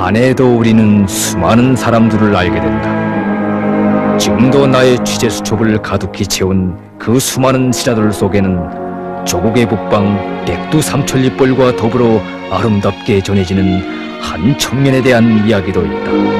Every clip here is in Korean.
반해도 우리는 수많은 사람들을 알게 된다. 지금도 나의 취재 수첩을 가득히 채운 그 수많은 시자들 속에는 조국의 북방 백두삼천리벌과 더불어 아름답게 전해지는 한 청년에 대한 이야기도 있다.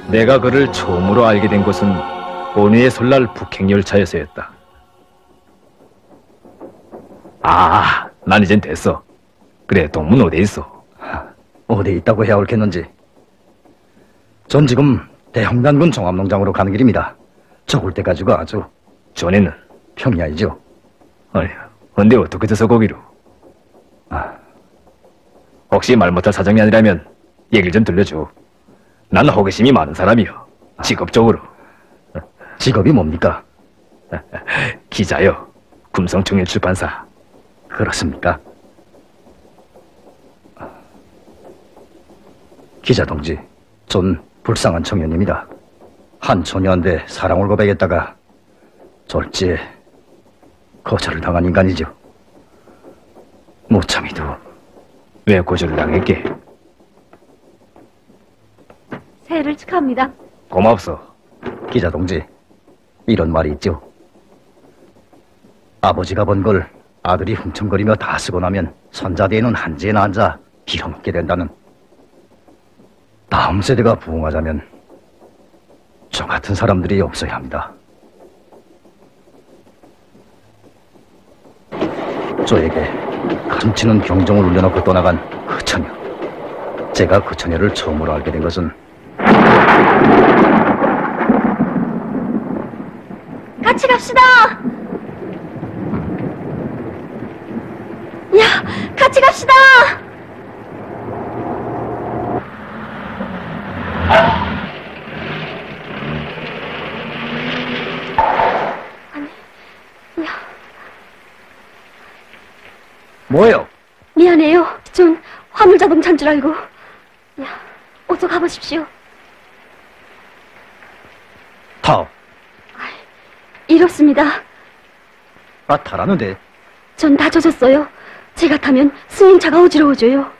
내가 그를 처음으로 알게 된 것은 본회의 설날 북행열차에서였다. 아, 난 이젠 됐어. 그래, 동문 어디 있어? 어디 있다고 해야 옳겠는지. 전 지금 대형단군 종합농장으로 가는 길입니다. 적을 때 가지고 아주. 전에는? 평야이죠. 아니, 근데 어떻게 돼서 거기로? 혹시 말 못할 사정이 아니라면 얘기를 좀 들려줘. 난 호기심이 많은 사람이요. 직업적으로. 직업이 뭡니까? 기자요. 금성청년출판사. 그렇습니까? 기자 동지, 전 불쌍한 청년입니다. 한 처녀한테 사랑을 고백했다가 졸지에 거절을 당한 인간이죠. 무참히도. 왜 거절을 당했게? 새해를 축하합니다. 고맙소. 기자 동지, 이런 말이 있죠. 아버지가 번 걸 아들이 훔청거리며 다 쓰고 나면 손자대에는 한지에나 앉아 빌어먹게 된다는. 다음 세대가 부흥하자면 저 같은 사람들이 없어야 합니다. 저에게 가슴치는 경종을 울려놓고 떠나간 그 처녀. 제가 그 처녀를 처음으로 알게 된 것은 같이 갑시다. 야, 같이 갑시다. 아니, 야. 뭐예요? 미안해요. 전 화물자동차인 줄 알고. 야, 어서 가보십시오. 타오. 이렇습니다. 타라는데. 전 다 젖었어요. 제가 타면 승용차가 어지러워져요.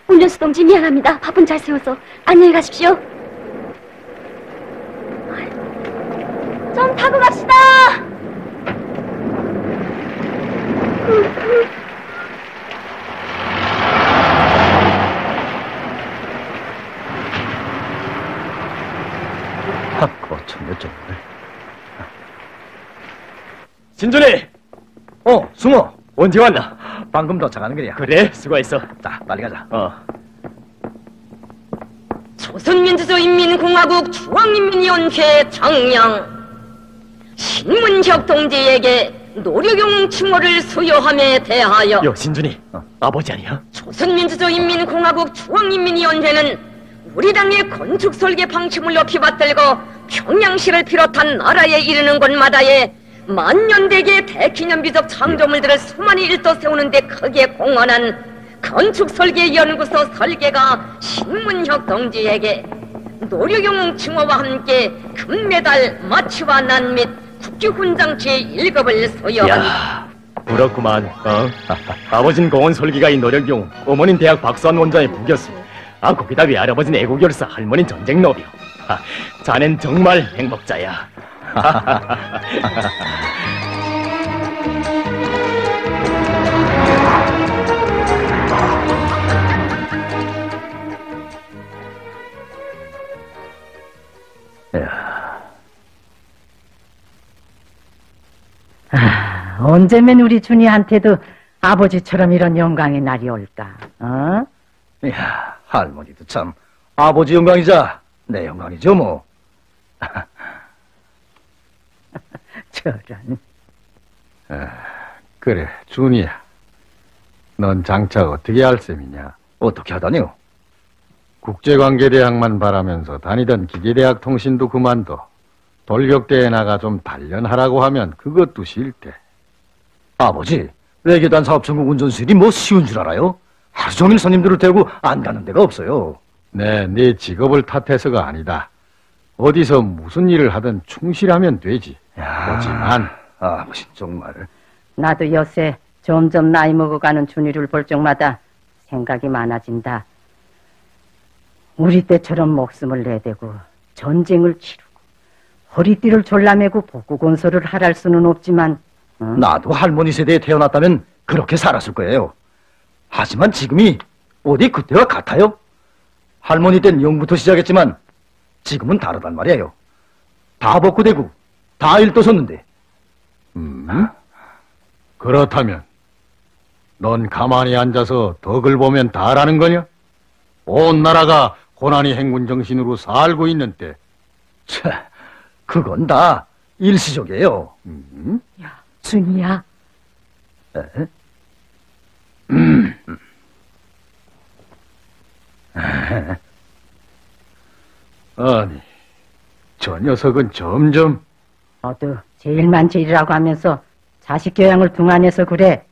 운전수 동지 미안합니다. 바쁜 잘 세워서. 안녕히 가십시오. 좀 타고 갑시다. 거청년 정말. 신준이! 숭어! 언제 왔나? 방금 도착하는 길이야. 그래, 수고했어. 자, 빨리 가자. 조선민주주의인민공화국 중앙인민위원회 장량 신문혁 동지에게 노력용 칭호를 수여함에 대하여 신준이, 아버지 아니야? 조선민주주의인민공화국 중앙인민위원회는 우리 당의 건축설계 방침을 높이 받들고 평양시를 비롯한 나라에 이르는 곳마다에 만년대계 대기념비적 창조물들을 수많이 일도 세우는 데 크게 공헌한 건축설계연구소 설계가 신문혁 동지에게 노류용 칭호와 함께 금메달 마치와 난 및 국기훈장 제1급을 소유한 야, 부럽구만. 아버진 공원 설기가인 노력용, 어머닌 대학 박수한 원장의 부교수. 거기다 외할아버진 애국열사, 할머닌 전쟁 노비요. 자넨 정말 행복자야. 언제면 우리 준이한테도 아버지처럼 이런 영광의 날이 올까? 어? 이야, 할머니도 참 아버지 영광이자 내 영광이죠 뭐. 저런. 그래, 준이야. 넌 장차 어떻게 할 셈이냐? 어떻게 하다니요? 국제관계대학만 바라면서 다니던 기계대학 통신도 그만둬. 돌격대에 나가 좀 단련하라고 하면 그것도 싫대. 아버지, 외교단 사업전국 운전수일이 뭐 쉬운 줄 알아요? 하루 종일 손님들을 태우고 안 가는 데가 없어요. 네 직업을 탓해서가 아니다. 어디서 무슨 일을 하든 충실하면 되지. 하지만 아버지 정말. 나도 요새 점점 나이 먹어가는 준이를 볼 적마다 생각이 많아진다. 우리 때처럼 목숨을 내대고 전쟁을 치르고 허리띠를 졸라매고 복구건설을 하랄 수는 없지만 나도 할머니 세대에 태어났다면 그렇게 살았을 거예요. 하지만 지금이 어디 그때와 같아요? 할머니 땐 0부터 시작했지만 지금은 다르단 말이에요. 다 복구되고 다 일도 섰는데. 그렇다면 넌 가만히 앉아서 덕을 보면 다라는 거냐? 온 나라가 고난이 행군 정신으로 살고 있는 때. 차, 그건 다 일시적이에요. 야, 준이야. 에? 아니, 저 녀석은 점점 너도 제일만 제일이라고 하면서 자식 교양을 둥안해서 그래.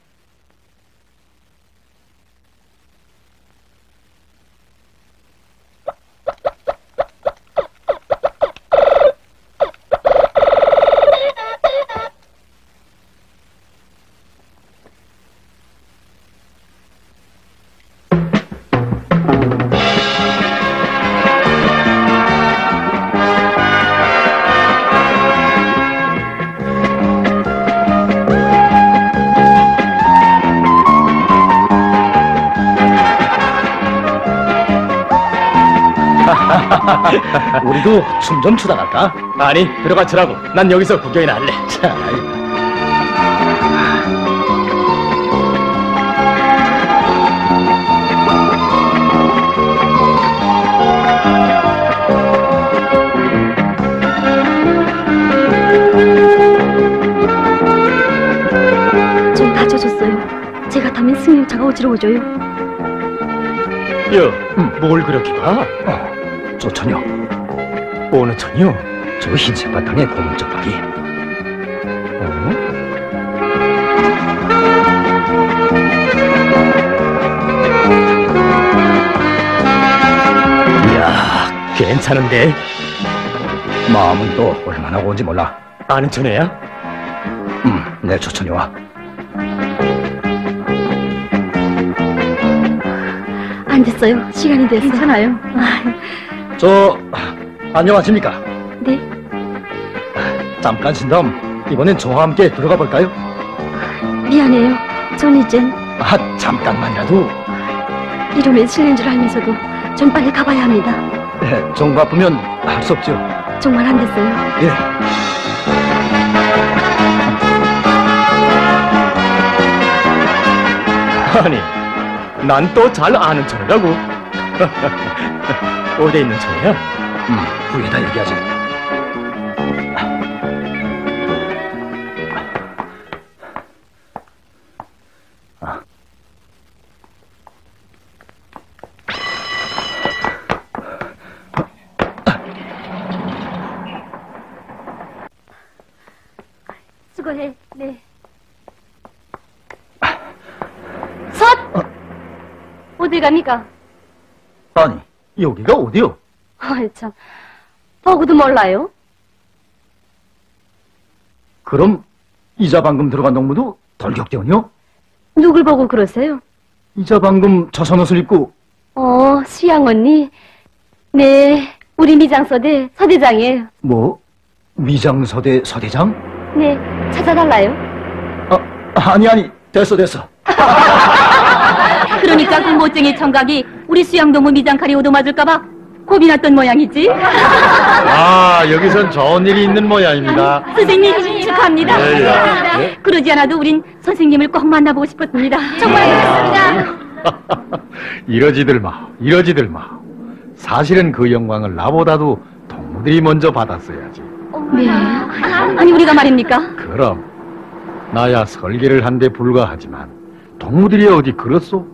우리도 춤 좀 추다 갈까? 아니, 들어가 주라고. 난 여기서 구경이나 할래. 자, 좀 다쳐졌어요. 제가 타면 승용차가 어지러워져요. 뭘 그렇게 가? 저 처녀, 어느 천이요? 저 흰색 바탕에 검은 쪽박이. 이야, 괜찮은데? 마음은 또 얼마나 고운지 몰라. 아는 천애야? 내 조처녀와. 안 됐어요. 시간이 돼서. 괜찮아요. 안녕하십니까? 네. 잠깐 쉰 다음 이번엔 저와 함께 들어가 볼까요? 미안해요. 전 이젠 잠깐만이라도. 이러면 실례인 줄 알면서도 좀 빨리 가봐야 합니다. 정 바쁘면 할 수 없죠. 정말 안 됐어요. 예. 아니, 난 또 잘 아는 천이라고. 어디 있는 천이야? 후에다 얘기하지. 수고해. 네. 섰! 어딜 갑니까? 아니, 여기가 어디요? 아이, 참. 보고도 몰라요? 그럼 이자 방금 들어간 농무도 덜격대원이요? 누굴 보고 그러세요? 이자 방금 저선 옷을 입고 수양 언니. 네, 우리 미장서대 서대장이에요. 뭐? 미장서대 서대장? 네, 찾아달라요. 아니 됐어. 그러니까 그 못쟁이 청각이 우리 수양동무 미장칼이 오도맞을까봐 겁이 났던 모양이지. 아, 여기선 좋은 일이 있는 모양입니다. 선생님 축하합니다. 네. 그러지 않아도 우린 선생님을 꼭 만나보고 싶었습니다. 정말 그렇습니다. 이러지들 마. 사실은 그 영광을 나보다도 동무들이 먼저 받았어야지. 네. 아니 우리가 말입니까? 그럼 나야 설계를 한 데 불과하지만 동무들이 어디 그렇소?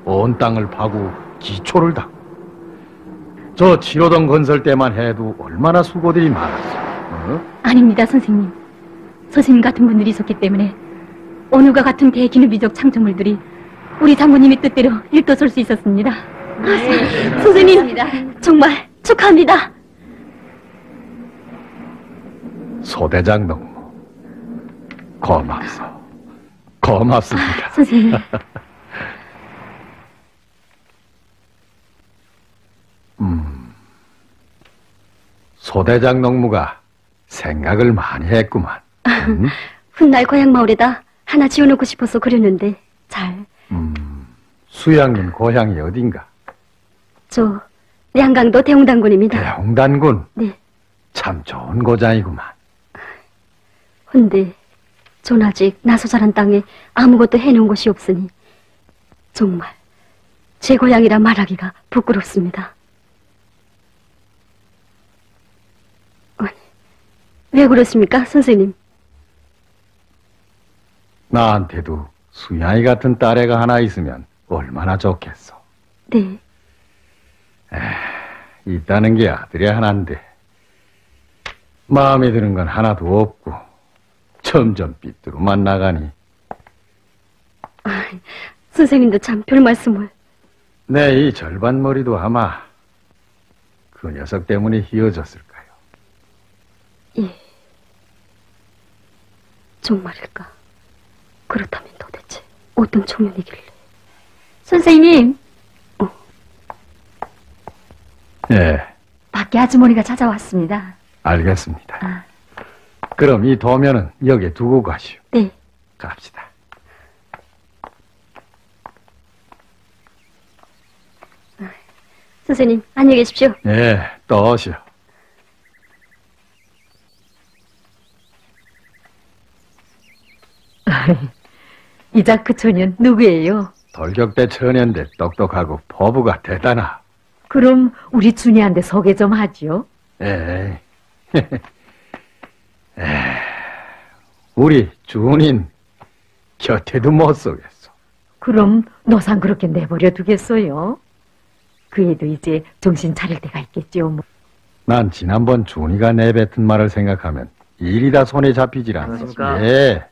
온 땅을 파고 기초를 닦고 저 치료동 건설 때만 해도 얼마나 수고들이 많았어. 아닙니다, 선생님. 선생님 같은 분들이 있었기 때문에 오늘과 같은 대기누비적 창조물들이 우리 장모님의 뜻대로 일떠설 수 있었습니다. 선생님, 정말 축하합니다. 소대장 동무 고맙습니다. 선생님. 소대장 농무가 생각을 많이 했구만. 훗날 고향 마을에다 하나 지어놓고 싶어서 그랬는데 잘. 수양님 고향이 어딘가? 저 양강도 대홍단군입니다. 대홍단군? 네. 참 좋은 고장이구만. 근데 전 아직 나소자란 땅에 아무것도 해놓은 곳이 없으니 정말 제 고향이라 말하기가 부끄럽습니다. 아니, 왜 그렇습니까, 선생님? 나한테도 수양이 같은 딸애가 하나 있으면 얼마나 좋겠어. 네. 있다는 게 아들이 하나인데 마음에 드는 건 하나도 없고 점점 삐뚤어만 나가니 선생님도 참 별 말씀을. 내 이 절반 머리도 아마 그 녀석 때문에 휘어졌을까요? 예. 정말일까? 그렇다면 도대체 어떤 청년이길래? 선생님. 예, 밖에 아주머니가 찾아왔습니다. 알겠습니다. 그럼 이 도면은 여기에 두고 가시오. 네. 갑시다. 선생님, 안녕히 계십시오. 예, 또 오시오. 이자 그 소년 누구예요? 돌격대 처녀인데 똑똑하고 포부가 대단하. 그럼 우리 준이한테 소개 좀 하지요. 예. 우리 준인 곁에도 못 쏘겠어. 그럼 노상 그렇게 내버려 두겠어요? 그 애도 이제 정신 차릴 때가 있겠지요. 뭐. 난 지난번 준이가 내뱉은 말을 생각하면 일이 다 손에 잡히질 않소. 안녕하십니까? 예.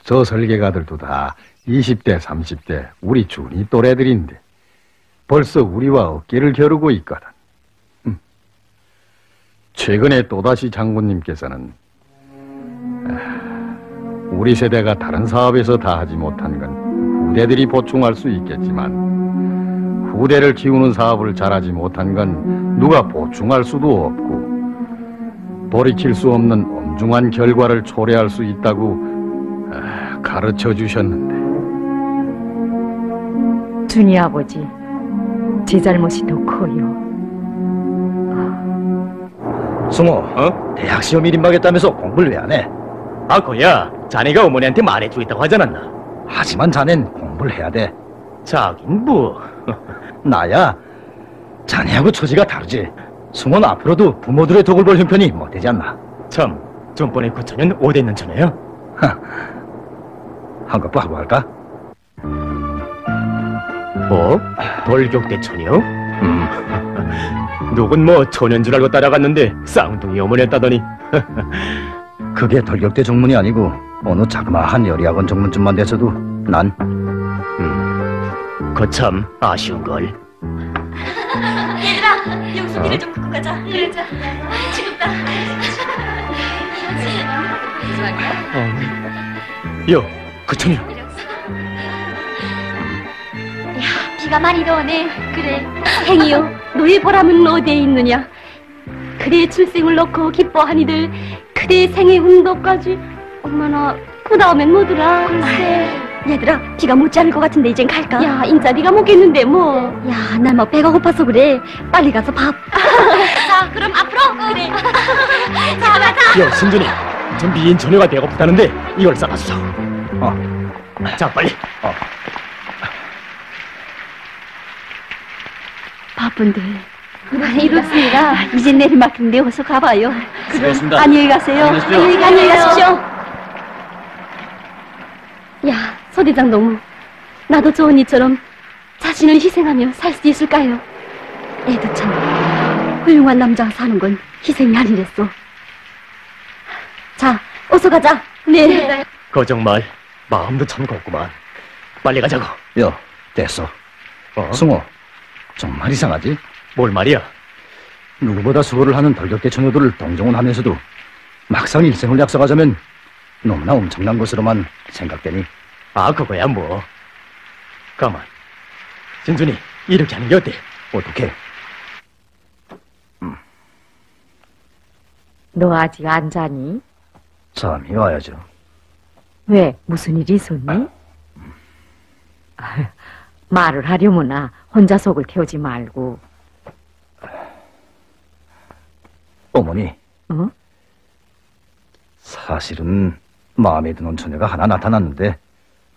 저 설계가들도 다 20대, 30대 우리 준이 또래들인데 벌써 우리와 어깨를 겨루고 있거든. 최근에 또다시 장군님께서는 우리 세대가 다른 사업에서 다 하지 못한 건 후대들이 보충할 수 있겠지만 후대를 키우는 사업을 잘하지 못한 건 누가 보충할 수도 없고 돌이킬 수 없는 엄중한 결과를 초래할 수 있다고 가르쳐 주셨는데. 준이 아버지, 제 잘못이 더 커요. 승호, 대학 시험 1인 하겠다면서 공부를 왜 안 해? 거야. 자네가 어머니한테 말해주고 있다고 하지 않았나? 하지만 자넨 공부를 해야 돼. 자긴 뭐. 나야 자네하고 처지가 다르지. 승호는 앞으로도 부모들의 덕을 볼 형편이 못 되지 않나. 참, 전번에 그 처녀는 어디 있는 처녀야? 한것도 하고 할까? 뭐? 돌격대 처녀? 누군 뭐 처녀인 줄 알고 따라갔는데 쌍둥이 어머니였다더니. 그게 돌격대 정문이 아니고 어느 자그마한 여리학원 정문쯤만 돼서도 난 거참 아쉬운걸. 얘들아, 영수기를 좀 굽고 가자. 그러자. 지금다. 여, 그 천이. 비가 많이 더네. 그래. 행이요, 너의 보람은 어디에 있느냐? 그대의 출생을 놓고 기뻐하니들 그대의 생의 운동까지. 얼마나 그 다음엔 뭐더라? 글쎄. 얘들아, 비가 못 자를 것 같은데 이젠 갈까? 야, 인자 네가 먹겠는데 뭐. 야, 난 뭐 배가 고파서 그래. 빨리 가서 밥. 자, 그럼 앞으로. 그래. 자, 가자. 여, 신준이. 전 미인 처녀가 배고프다는데 이걸 싸가서. 자, 빨리. 바쁜데. 이렇습니다. 이제 내리막인데 어서 가봐요. 수고했습니다. 안녕히 가세요. 안녕히 가십시오. 야, 소대장 동무. 나도 좋은 이처럼 자신을 희생하며 살 수 있을까요? 애도 참 훌륭한 남자가 사는 건 희생이 아니랬어. 자, 어서 가자. 네. 그 정말 마음도 참 곱구만. 빨리 가자고. 여, 됐어. 승호, 정말 이상하지? 뭘 말이야? 누구보다 수고를 하는 덜격대 처녀들을 동정은 하면서도 막상 일생을 약속하자면 너무나 엄청난 것으로만 생각되니. 아, 그거야 뭐. 가만. 신준이, 이렇게 하는 게 어때? 어떻게? 너 아직 안 자니? 잠이 와야죠. 왜? 무슨 일이 있었니? 말을 하려무나 혼자 속을 태우지 말고. 어머니, 어? 사실은 마음에 드는 처녀가 하나 나타났는데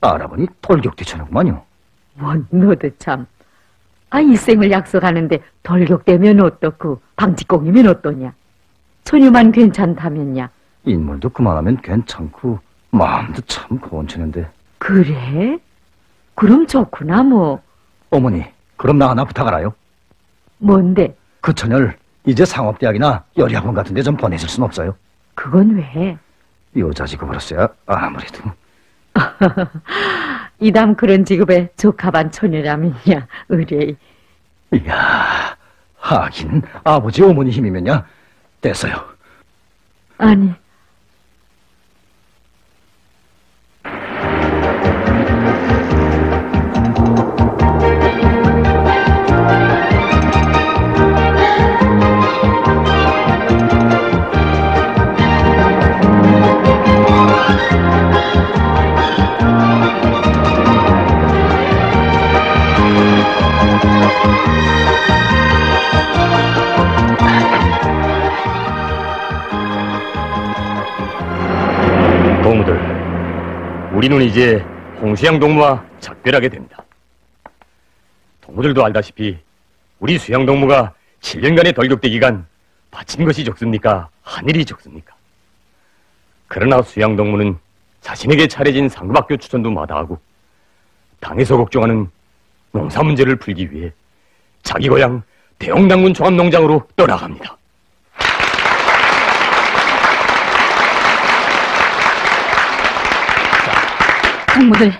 알아보니 돌격대 처녀구만요. 뭔 너도 참. 아, 일생을 약속하는데 덜격되면 어떻고 방직공이면 어떠냐. 처녀만 괜찮다면야. 인물도 그만하면 괜찮고 마음도 참 고운 처녀인데. 그래? 그럼 좋구나 뭐. 어머니, 그럼 나 하나 부탁하라요. 뭔데? 그 처녀를 이제 상업대학이나 여리학원 같은 데 좀 보내줄 순 없어요? 그건 왜? 여자 직업으로서야 아무래도. 이담 그런 직업에 적합한 처녀라면야 의뢰. 이야, 하긴 아버지 어머니 힘이면야 됐어요. 아니, 동무들, 우리는 이제 홍수양 동무와 작별하게 됩니다. 동무들도 알다시피 우리 수양 동무가 7년간의 덜격대 기간 바친 것이 적습니까? 하늘이 적습니까? 그러나 수양 동무는 자신에게 차려진 상급학교 추천도 마다하고 당에서 걱정하는 농사 문제를 풀기 위해 자기 고향 대영당군 종합농장으로 떠나갑니다. 동무들,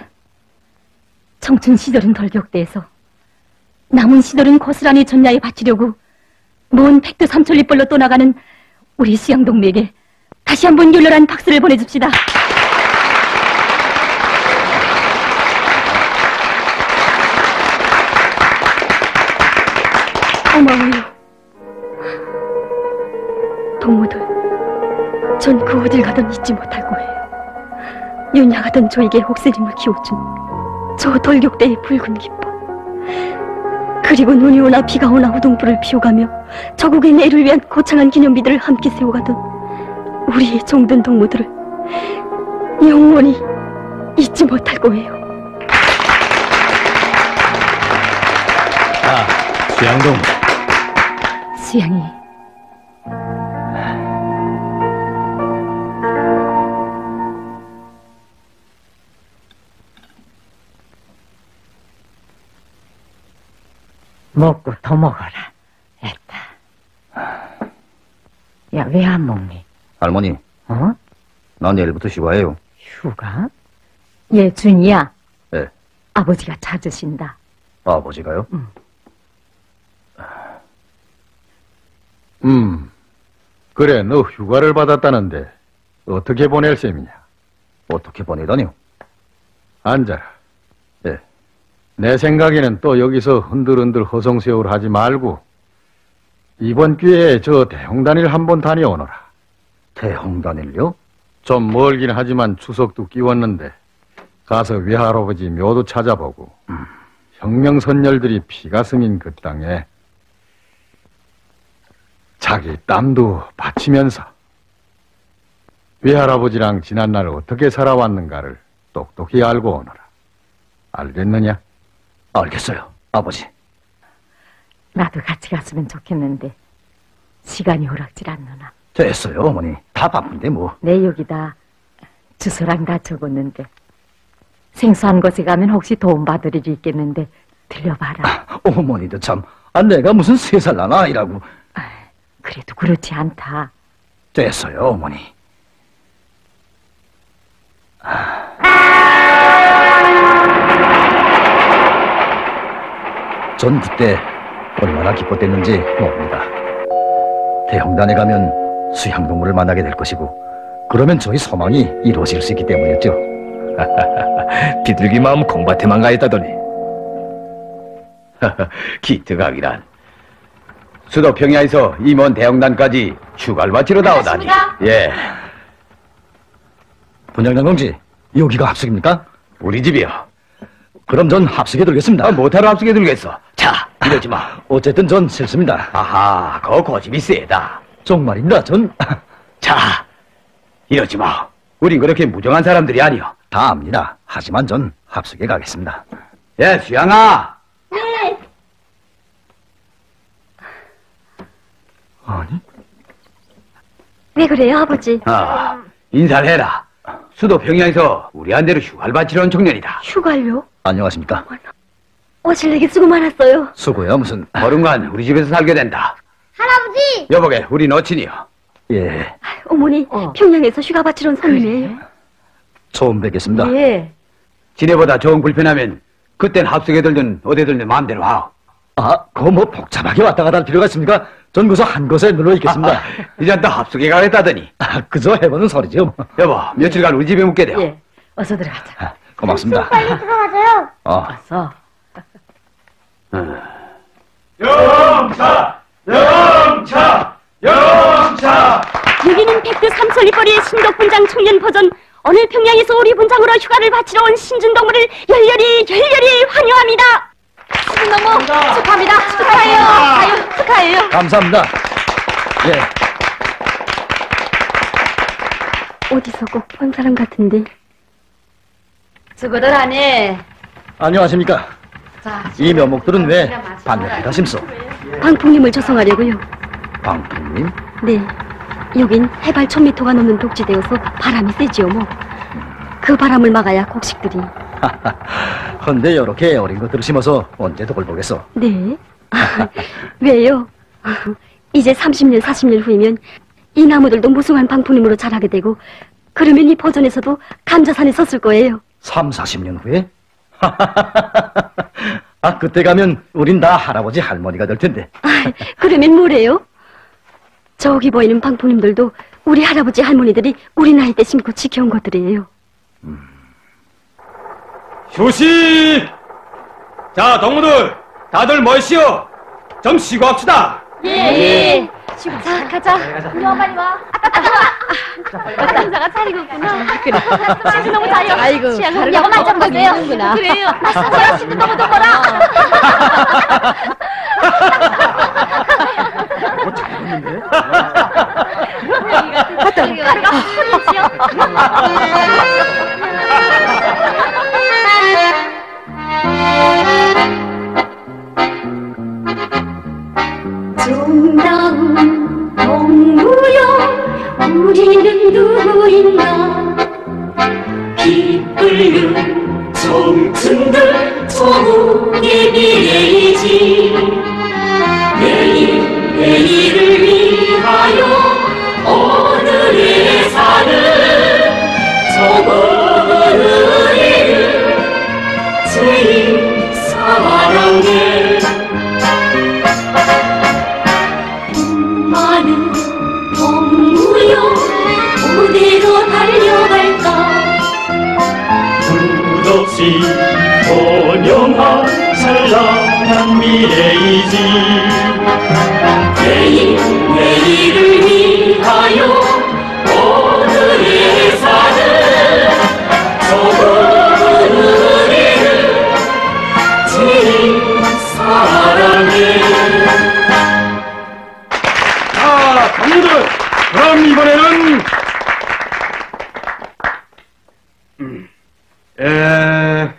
청춘 시절은 덜격대에서 남은 시절은 고스란히 전야에 바치려고 먼 백두 삼천리벌로 떠나가는 우리 수양동무에게 다시 한번 열렬한 박수를 보내줍시다. 고마워요. 동무들, 전 그 어딜 가든 잊지 못할 거예요. 윤양하던 저에게 혹세림을 키워준 저 덜격대의 붉은 깃발, 그리고 눈이 오나 비가 오나 우동불을 피워가며 저국의 내를 위한 거창한 기념비들을 함께 세워가던 우리의 종든 동무들을 영원히 잊지 못할 거예요. 자, 수양동. 수양이 먹고 더 먹어라. 애다. 야, 왜 안 먹니? 할머니, 어? 나 내일부터 휴가예요. 휴가? 얘 준이야. 예. 아버지가 찾으신다. 아버지가요? 그래, 너 휴가를 받았다는데 어떻게 보낼 셈이냐? 어떻게 보내다니요? 앉아라. 예. 내 생각에는 또 여기서 흔들흔들 허송세월 하지 말고 이번 기회에 저 대홍단일 한번 다녀오너라. 대홍단일요? 좀 멀긴 하지만 추석도 끼웠는데 가서 외할아버지 묘도 찾아보고 혁명선열들이 피가 스민 그 땅에 자기 땀도 바치면서 외할아버지랑 지난날 어떻게 살아왔는가를 똑똑히 알고 오너라. 알겠느냐? 알겠어요, 아버지. 나도 같이 갔으면 좋겠는데 시간이 허락질 않느나. 됐어요, 어머니. 다 바쁜데 뭐. 내 여기다 주소랑 다 적었는데 생소한 곳에 가면 혹시 도움받을 일이 있겠는데 들려봐라. 어머니도 참. 내가 무슨 3살 난 아이라고. 그래도 그렇지 않다. 됐어요, 어머니. 전 그때 얼마나 기뻤댔는지 멉니다. 대형단에 가면 수양동무를 만나게 될 것이고 그러면 저희 소망이 이루어질 수 있기 때문이었죠. 비둘기 마음 공밭에만 가 있다더니. 기특하기란. 수도 평야에서 이 먼 대형단까지 휴가를 마치러 나오다니. 예, 분양장 동지, 여기가 합숙입니까? 우리 집이요. 그럼 전 합숙에 들겠습니다. 못하러 합숙에 들겠어. 자, 이러지 마. 어쨌든 전 싫습니다. 아하, 그거 고집이 세다. 정말입니다, 전. 자, 이러지 마. 우린 그렇게 무정한 사람들이 아니여. 다 압니다. 하지만 전 합숙에 가겠습니다. 야, 수양아. 아니? 왜 그래요, 아버지? 인사를 해라. 수도 평양에서 우리한테로 휴가를 바치러 온 청년이다. 휴가요? 안녕하십니까? 실내기 수고 많았어요. 수고요, 무슨. 보름간 우리 집에서 살게 된다. 할아버지! 여보게, 우리 어친이요. 예, 어머니, 평양에서 휴가 바치러 온 손님이에요. 처음 뵙겠습니다. 예. 지네보다 정 불편하면 그땐 합숙에 들든 어디 들든 마음대로 하오. 그거 뭐 복잡하게 왔다 갔다 할 필요가 있습니까? 전 그저 한 곳에 눌러 있겠습니다. 이젠 또 합숙에 가겠다더니. 그저 해보는 소리죠. 여보, 며칠간 우리 집에 묵게 돼요. 예. 어서 들어가자. 고맙습니다. 빨리 들어가세요. 어서. 영차! 여기는 백두 삼솔리거리의 신덕분장 청년 버전. 오늘 평양에서 우리 분장으로 휴가를 바치러 온 신준동무를 열렬히 환영합니다. 신준동무 축하합니다. 축하해요. 축하해요. 감사합니다. 예. 어디서 꼭 본 사람 같은데. 수고들 하네. 안녕하십니까? 자, 이 면목들은 왜 반대를 가심소? 방풍림을 조성하려고요. 방풍님? 네. 여긴 해발 1000m가 넘는 독지대여서 바람이 세지요, 뭐. 그 바람을 막아야 곡식들이. 헌데 이렇게 어린 것들을 심어서 언제 덕을 보겠어? 네? 왜요? 이제 30년, 40년 후이면 이 나무들도 무성한 방풍림으로 자라게 되고 그러면 이 버전에서도 감자산에 섰을 거예요. 3, 40년 후에? 그때 가면 우린 다 할아버지 할머니가 될 텐데. 그러면 뭐래요? 저기 보이는 방풍림들도 우리 할아버지 할머니들이 우리 나이 때 심고 지켜온 것들이에요. 휴식! 자, 동무들, 다들 멋이요. 좀 쉬고 합시다. 예. 자, 가자. 빨리 와. 남자가 차리고 있구나. 그래. 신주 너무 잘요. 아이고. 여거만 좀 보세요. 그래요. 맞서요. 신주 너무 좀 보라. 잘했는데? 가루가 풀리지요. 정다운 동무여 우리는 누구인가 빛불는 청춘들 조국의 미래이지 내일을 위하여 오늘의 사는 저번의 죄인 사랑 풍성한 찬란한 미래이지. 내일을 위하여 오늘의 사는 적은 우리를 주님 사랑해. 자, 강무들, 그럼 이번에는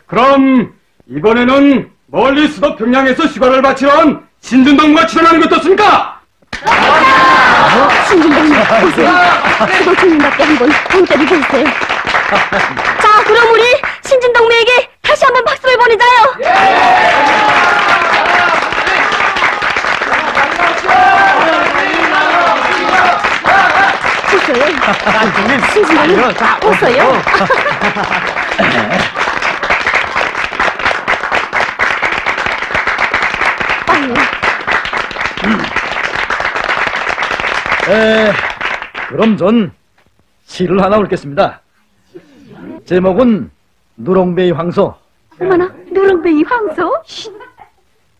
그럼 이번에는 멀리 수도평양에서 휴가를 마치러 온 신준동무가 출연하는 게 어떻습니까? 신준동무, 보세요. 수도주님답게 한번 공짜를 보세요. 자, 그럼 우리 신준동무에게 다시 한번 박수를 보내자요. 웃어요. 신준동무, 웃어요. 그럼 전 시를 하나 읊겠습니다. 제목은 누렁뱅이 황소. 어머나, 누렁뱅이 황소?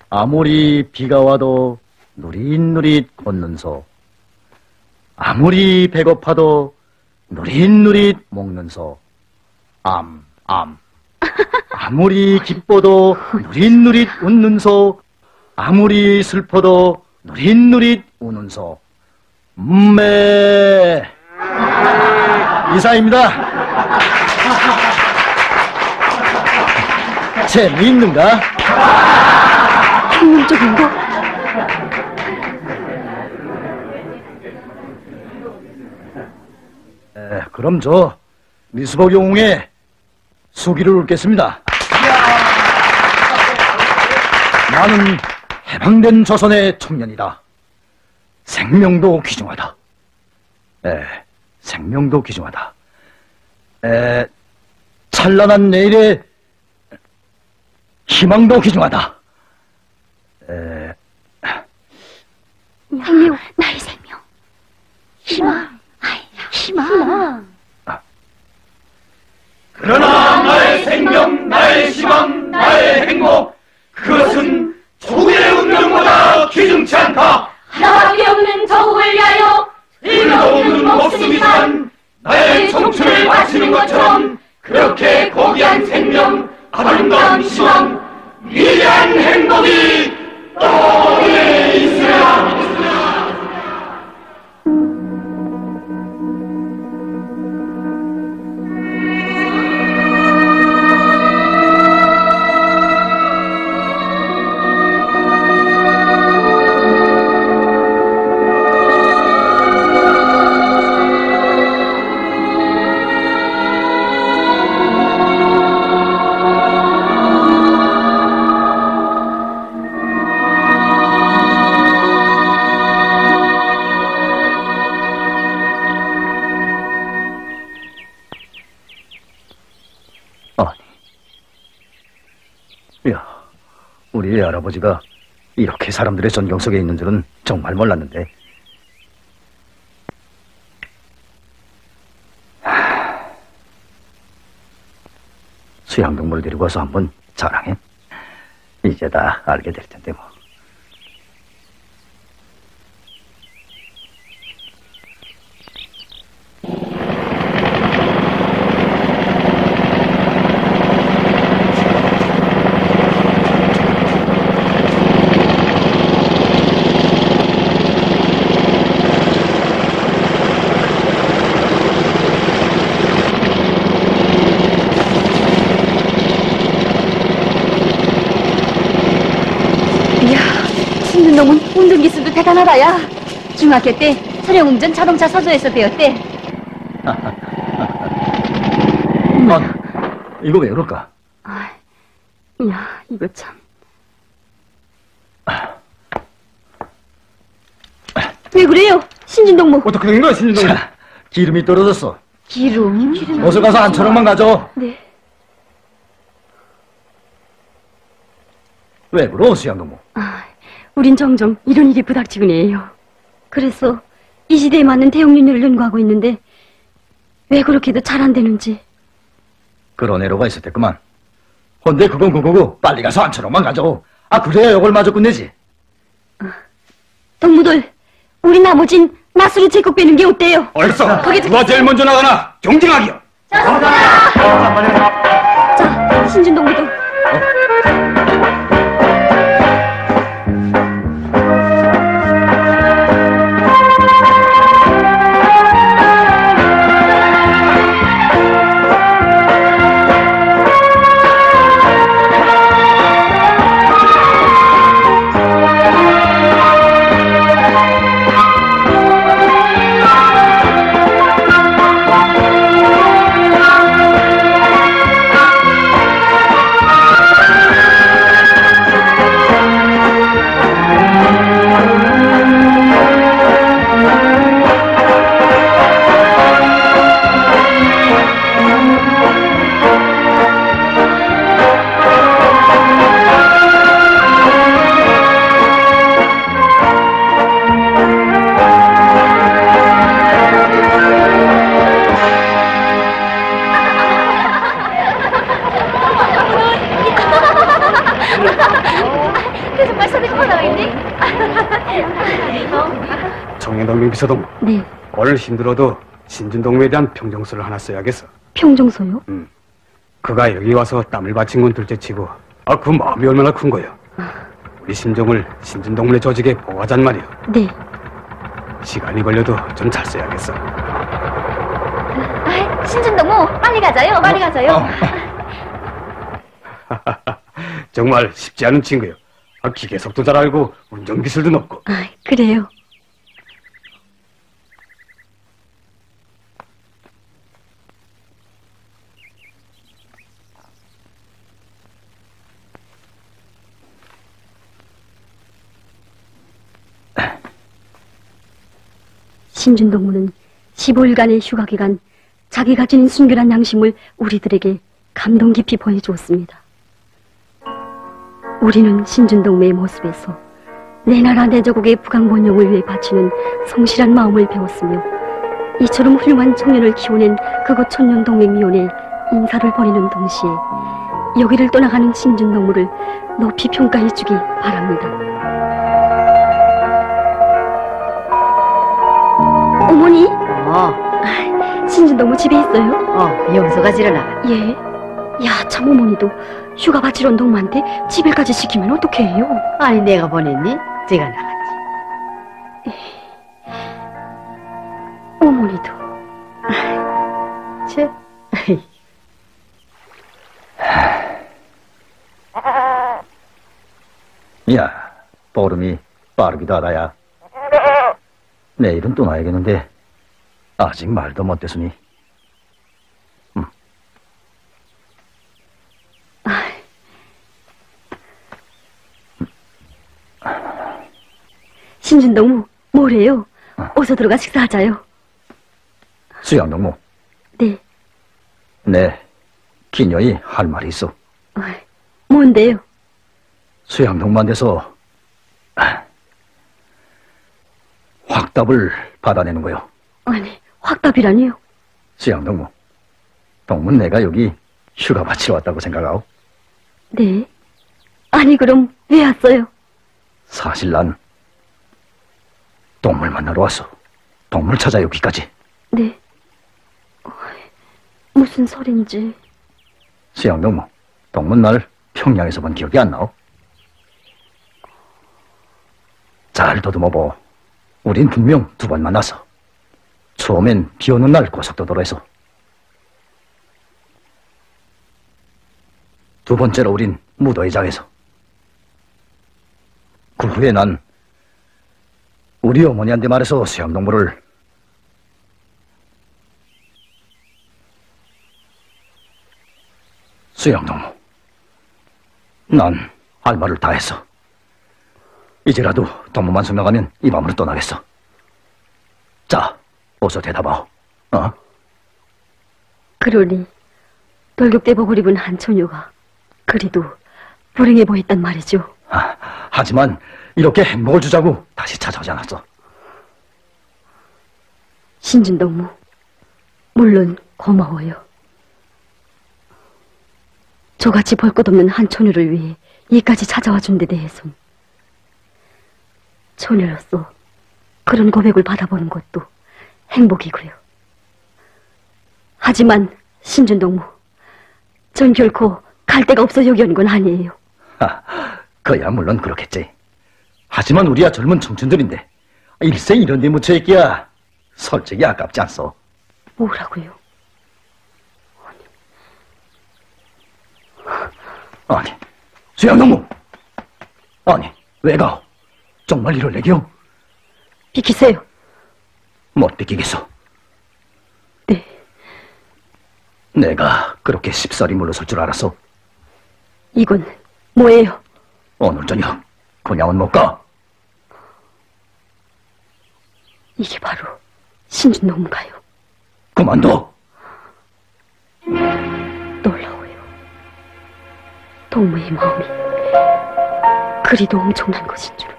아무리 비가 와도 누릿누릿 걷는 소. 아무리 배고파도 누릿누릿 먹는 소. 아무리 기뻐도 누릿누릿 웃는 소. 아무리 슬퍼도 누릿누릿 우는 소. 이상입니다. 재미있는가? 학문적인 거? 그럼 저 미수복 영웅의 수기를 읊겠습니다. 나는 해방된 조선의 청년이다. 생명도 귀중하다. 생명도 귀중하다. 찬란한 내일의 희망도 귀중하다. 생명, 나의 생명. 희망. 희망. 그러나 나의 생명, 나의 희망, 나의 행복, 그것은 조국의 운명보다 귀중치 않다. 하나밖에 없는 저국을 위하여 일도 없는 목숨이지만 나의 청춘을 바치는 것처럼 그렇게 고귀한 생명, 아름다운 희망, 위대한 행복이 떠오르게 있으라. 우리 할아버지가 이렇게 사람들의 존경 속에 있는 줄은 정말 몰랐는데. 수양동물 데리고 와서 한번 자랑해. 이제 다 알게 될 텐데 뭐. 신준동은 운전기술도 대단하다, 야. 중학교 때 차량운전 자동차 서조에서 배웠대. 이거 왜 그럴까? 야, 이거 참. 왜 그래요, 신준동무? 어떻게 된 거야, 신준동? 기름이 떨어졌어. 기름? 어서 가서 한 천원만 가져. 네. 왜 그러, 수양동무? 우린 종종 이런 일이 부닥치곤 해요. 그래서 이 시대에 맞는 대형윤리를 연구하고 있는데 왜 그렇게도 잘 안 되는지. 그런 애로가 있었댔구만. 근데 그건 그거고 빨리 가서 안처럼만 가자고. 그래야 이걸 마저 끝내지. 동무들, 우리 나머진 낫으로 제국 빼는 게 어때요? 얼써 거기 누가 제일 먼저 나가나 경쟁하기요. 자, 신준 동무들. 정해동맹 비서동. 네, 오늘 힘들어도 신준동맹에 대한 평정서를 하나 써야겠어. 평정소요? 그가 여기 와서 땀을 바친 건 둘째치고 그 마음이 얼마나 큰 거요. 우리 신종을 신준동문의 조직에 보호하잔 말이오. 네. 시간이 걸려도 좀 잘 써야겠어. 신준동무, 빨리 가자요, 빨리 가자요. 정말 쉽지 않은 친구요. 기계속도 잘 알고 운전기술도 높고. 그래요. 신준동무는 15일간의 휴가 기간 자기가 지닌 순결한 양심을 우리들에게 감동 깊이 보여주었습니다. 우리는 신준동무의 모습에서 내 나라 내 조국의 부강본영을 위해 바치는 성실한 마음을 배웠으며 이처럼 훌륭한 청년을 키워낸 그곳 천년동맹위원회에 인사를 보내는 동시에 여기를 떠나가는 신준동무를 높이 평가해 주기 바랍니다. 어머니? 신준동무 집에 있어요? 여기서 가지려나? 예. 야, 참 어머니도 휴가 바치러 온 동무한테 집에까지 시키면 어떻게 해요? 아니, 내가 보냈니? 제가 나갔지. 어머니도. 쟤. 야, 보름이 빠르기도 하다야. 내일은 떠나야겠는데 아직 말도 못했으니. 신준동무, 뭐래요? 어서 들어가 식사하자요. 수양동무. 네. 네, 기녀이 할 말이 있어. 뭔데요? 수양동무한테서 확답을 받아내는 거요. 아니, 확답이라니요? 수양동무, 동문 내가 여기 휴가 바치러 왔다고 생각하오? 네. 아니, 그럼 왜 왔어요? 사실 난 동물 만나러 왔어. 동물 찾아 여기까지. 네. 무슨 소린지. 수양동무, 동문 날 평양에서 본 기억이 안 나오? 잘 더듬어보. 우린 분명 2번 만났어. 처음엔 비 오는 날 고속도로에서. 두 번째로 우린 무도회장에서. 그 후에 난 우리 어머니한테 말해서 수양동무를 수양동무, 난 할 말을 다 했어. 이제라도 동무만 성나가면 이 밤으로 떠나겠어. 자, 어서 대답하오. 그러니 돌격대복을 입은 한 처녀가 그리도 불행해 보였단 말이죠. 하지만 이렇게 행복을 주자고 다시 찾아오지 않았어. 신준동무, 물론 고마워요. 저같이 볼 것 없는 한 처녀를 위해 이까지 찾아와 준 데 대해선 처녀로서 그런 고백을 받아보는 것도 행복이고요. 하지만 신준동무, 전 결코 갈 데가 없어 여기 온 건 아니에요. 그야 물론 그렇겠지. 하지만 우리야 젊은 청춘들인데 일생 이런 데 묻혀있기야 솔직히 아깝지 않소. 뭐라고요? 아니, 수양동무! 아니, 왜 가오? 정말 이럴 얘기요? 비키세요. 못 비키겠어. 네. 내가 그렇게 쉽사리 물러설 줄 알았어. 이건 뭐예요? 오늘 저녁 그냥은 못 가. 이게 바로 신준동무가요. 그만둬. 놀라워요. 동무의 마음이 그리도 엄청난 것인 줄.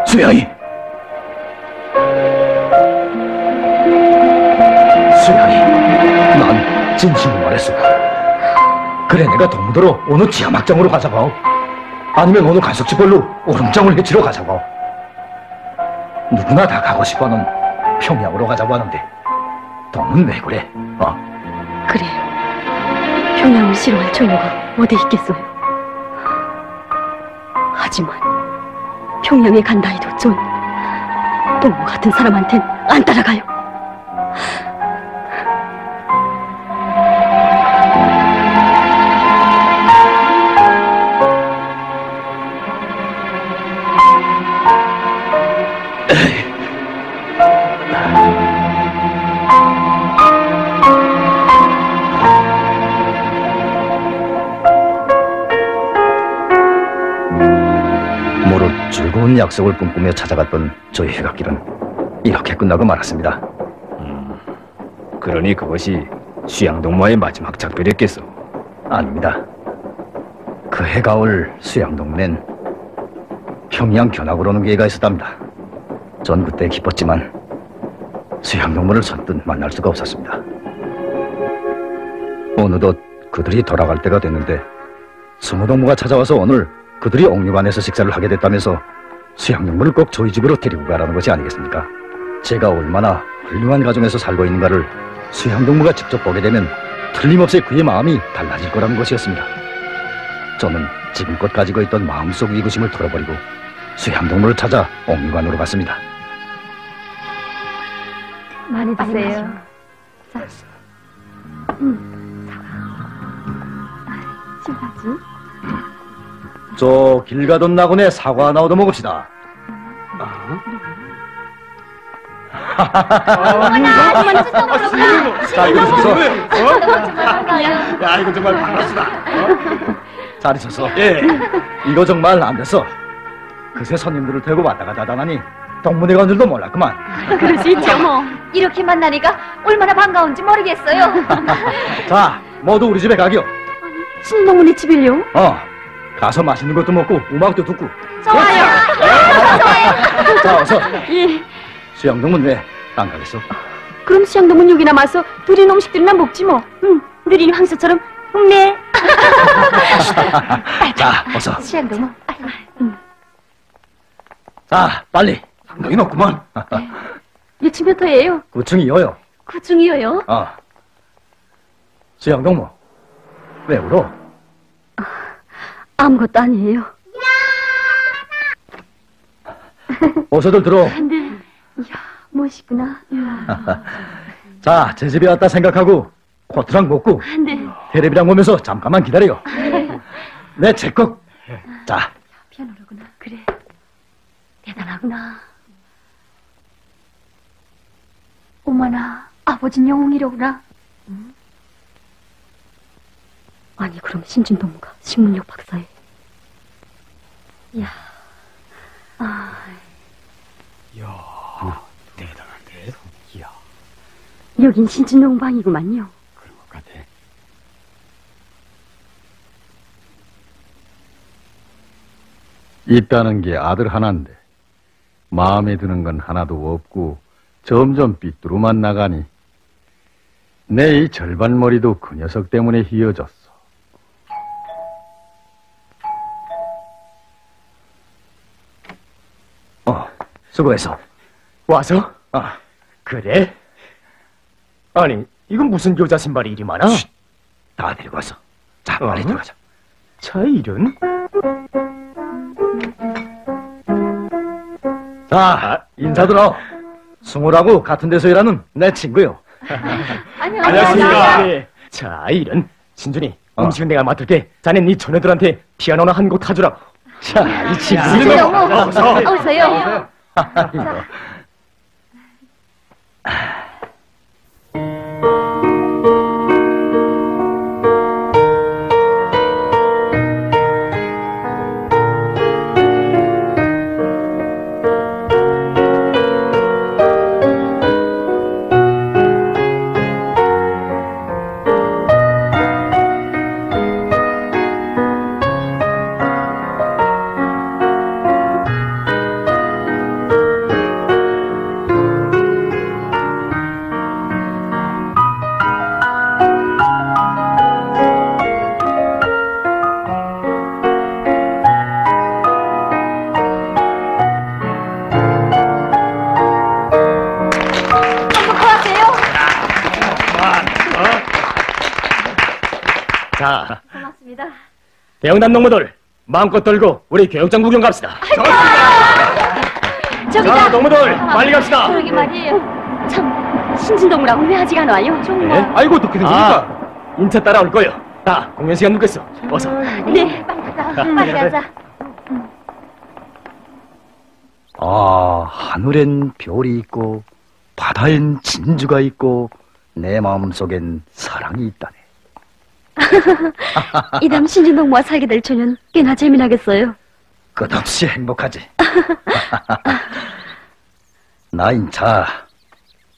수양이! 수양이, 난 진심으로 말했어. 그래, 내가 동무도로 어느 지하막장으로 가자고. 아니면 어느 간석지벌로 오름장을 해치러 가자고. 누구나 다 가고 싶어하는 평양으로 가자고 하는데 동무는 왜 그래? 그래요. 평양을 싫어할 처녀가 어디 있겠어요. 하지만 평양에 간다 해도 전 동무 같은 사람한텐 안 따라가요. 즐거운 약속을 꿈꾸며 찾아갔던 저의 해갓길은 이렇게 끝나고 말았습니다. 그러니 그것이 수양동무와의 마지막 작별이었겠소. 아닙니다. 그 해가 올 수양동무는 평양 견학으로 오는 계획가 있었답니다. 전 그때 기뻤지만 수양동무를 선뜻 만날 수가 없었습니다. 어느덧 그들이 돌아갈 때가 됐는데 수무동무가 찾아와서 오늘 그들이 옥류관에서 식사를 하게 됐다면서 수양동무를 꼭 저희 집으로 데리고 가라는 것이 아니겠습니까? 제가 얼마나 훌륭한 가정에서 살고 있는가를 수양동무가 직접 보게 되면 틀림없이 그의 마음이 달라질 거라는 것이었습니다. 저는 지금껏 가지고 있던 마음속 위구심을 털어버리고 수양동무를 찾아 옥류관으로 갔습니다. 많이 드세요. 자, 사과. 저 길 가던 나곤에 사과 하나 얻어 먹읍시다. 자, 이거 있어서. 야, 이거 정말 반갑습니다. 잘 있었어. 예. 이거 정말 안 됐어. 그새 손님들을 태우고 왔다 갔다 하다니 동문회 간 줄도 몰랐구만. 그럴 수 있죠 뭐. 이렇게 만나니까 얼마나 반가운지 모르겠어요. 자, 모두 우리 집에 가기요. 신동문의 집일요? 가서 맛있는 것도 먹고 음악도 듣고. 좋아요. 자, 어서. 예. 수양동문 왜 안 가겠어? 그럼 수양동문 여기 남아서 느린 음식들이나 먹지 뭐. 느린 황소처럼. 네. 자, 어서. 수양동문. 자, 빨리. 상당히 높구만. 몇 층부터예요? 9층이요요. 9층이요요? 수양동무, 왜 울어? 아무것도 아니에요. 어서들 들어. 근데, 이야, 멋있구나. 자, 제 집에 왔다 생각하고 코트랑 먹고 네. 테레비랑 보면서 잠깐만 기다려. 네, 제꺽. 자. 피아노로구나. 그래. 대단하구나. 어머나, 아버진 영웅이로구나. 아니, 그럼 신진동무가 식문역 박사에. 이야. 대단한데? 이야. 여긴 신진동무 방이구만요. 그런 것 같아. 있다는 게 아들 하나인데 마음에 드는 건 하나도 없고 점점 삐뚤어만 나가니 내 이 절반 머리도 그 녀석 때문에 휘어졌어. 수고했어. 와서? 아, 그래? 아니, 이건 무슨 여자 신발이 이리 많아? 다 데리고 왔어. 자, 빨리 들어가자. 차 이런? 자, 인사들어. 승우라고 같은 데서 일하는 내 친구요. 안녕하십니까. 네. 자, 이런. 신준이, 음식은 내가 맡을게. 자넨 네 처녀들한테 피아노나 한 곡 타주라고. 자, 이 친구. 어서요. 자, 고맙습니다. 대형단 농무들 마음껏 들고 우리 교육장 구경 갑시다. 저기다. 자, 농무들 빨리 갑시다. 그러게 말이에요. 참, 신진동무라고 왜 아직 안 와요? 정말. 아이고 어떻게 된 겁니까? 인차 따라올 거예요. 다 공연 시간 늦겠어. 어서. 네, 빨리 가자. 빨리 가자. 아, 하늘엔 별이 있고 바다엔 진주가 있고 내 마음속엔 사랑이 있다네. 이담 신진동무와 살게 될 초년 꽤나 재미나겠어요. 끝없이 행복하지. 나 인차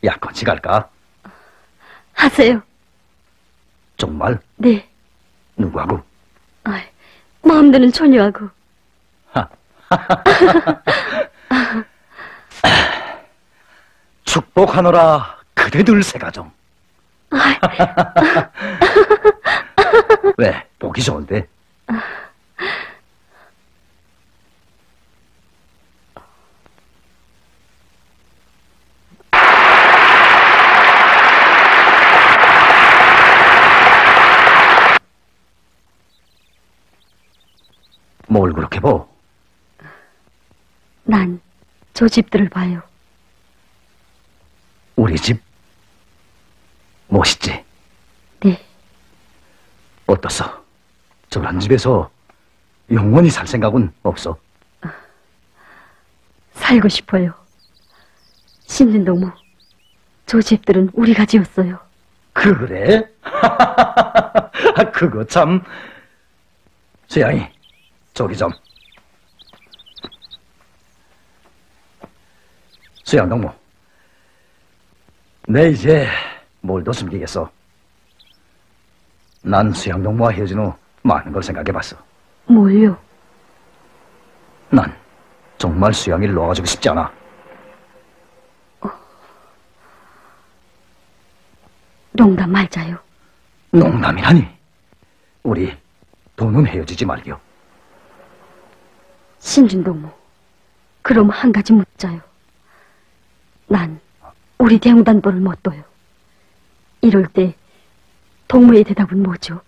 약혼식 할까? 하세요. 정말? 네. 누구하고? 마음 드는 처녀하고. 축복하노라 그대들 세 가정. 왜? 보기 좋은데? 뭘 그렇게 보? 난 저 집들을 봐요. 우리 집? 멋있지? 네. 어떻소? 저런 집에서 영원히 살 생각은 없어? 살고 싶어요. 신진동무, 저 집들은 우리가 지었어요. 그래? 그거 참. 수양이, 저기 좀. 수양동무, 내 이제 뭘 더 숨기겠어? 난 수양동무와 헤어진 후 많은 걸 생각해봤어. 뭘요? 난 정말 수양이를 놓아주고 싶지 않아. 농담 말자요. 농담이라니. 우리 돈은 헤어지지 말게요. 신진동무, 그럼 한 가지 묻자요. 난 우리 대웅단벌을 못 둬요. 이럴 때 동무의 대답은 뭐죠?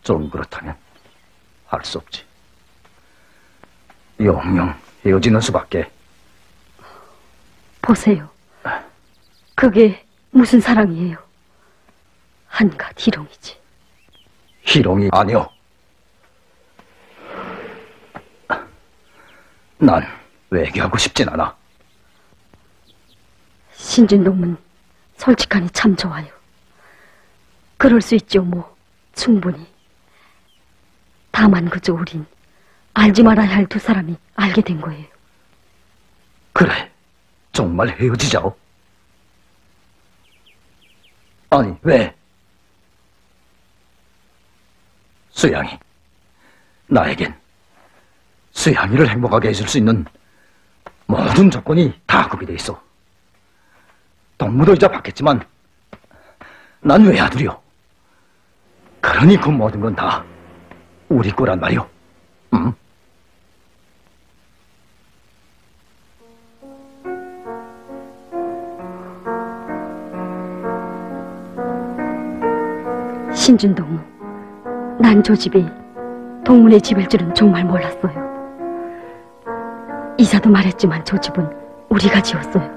좀 그렇다면 할 수 없지. 영영 헤어지는 수밖에. 보세요. 그게 무슨 사랑이에요? 한갓 희롱이지. 희롱이 아니오. 난 외교하고 싶진 않아. 신진동문 솔직하니 참 좋아요. 그럴 수 있죠, 뭐. 충분히. 다만 그저 우린 알지 말아야 할 두 사람이 알게 된 거예요. 그래, 정말 헤어지자오. 아니, 왜? 수양이, 나에겐 수양이를 행복하게 해줄 수 있는 모든 조건이 다 구비돼 있어. 동무도이자 받겠지만 난 외아들이요. 그러니 그 모든 건 다 우리 거란 말이오. 응? 신준동무, 난 저 집이 동문의 집일 줄은 정말 몰랐어요. 이자도 말했지만 저 집은 우리가 지었어요.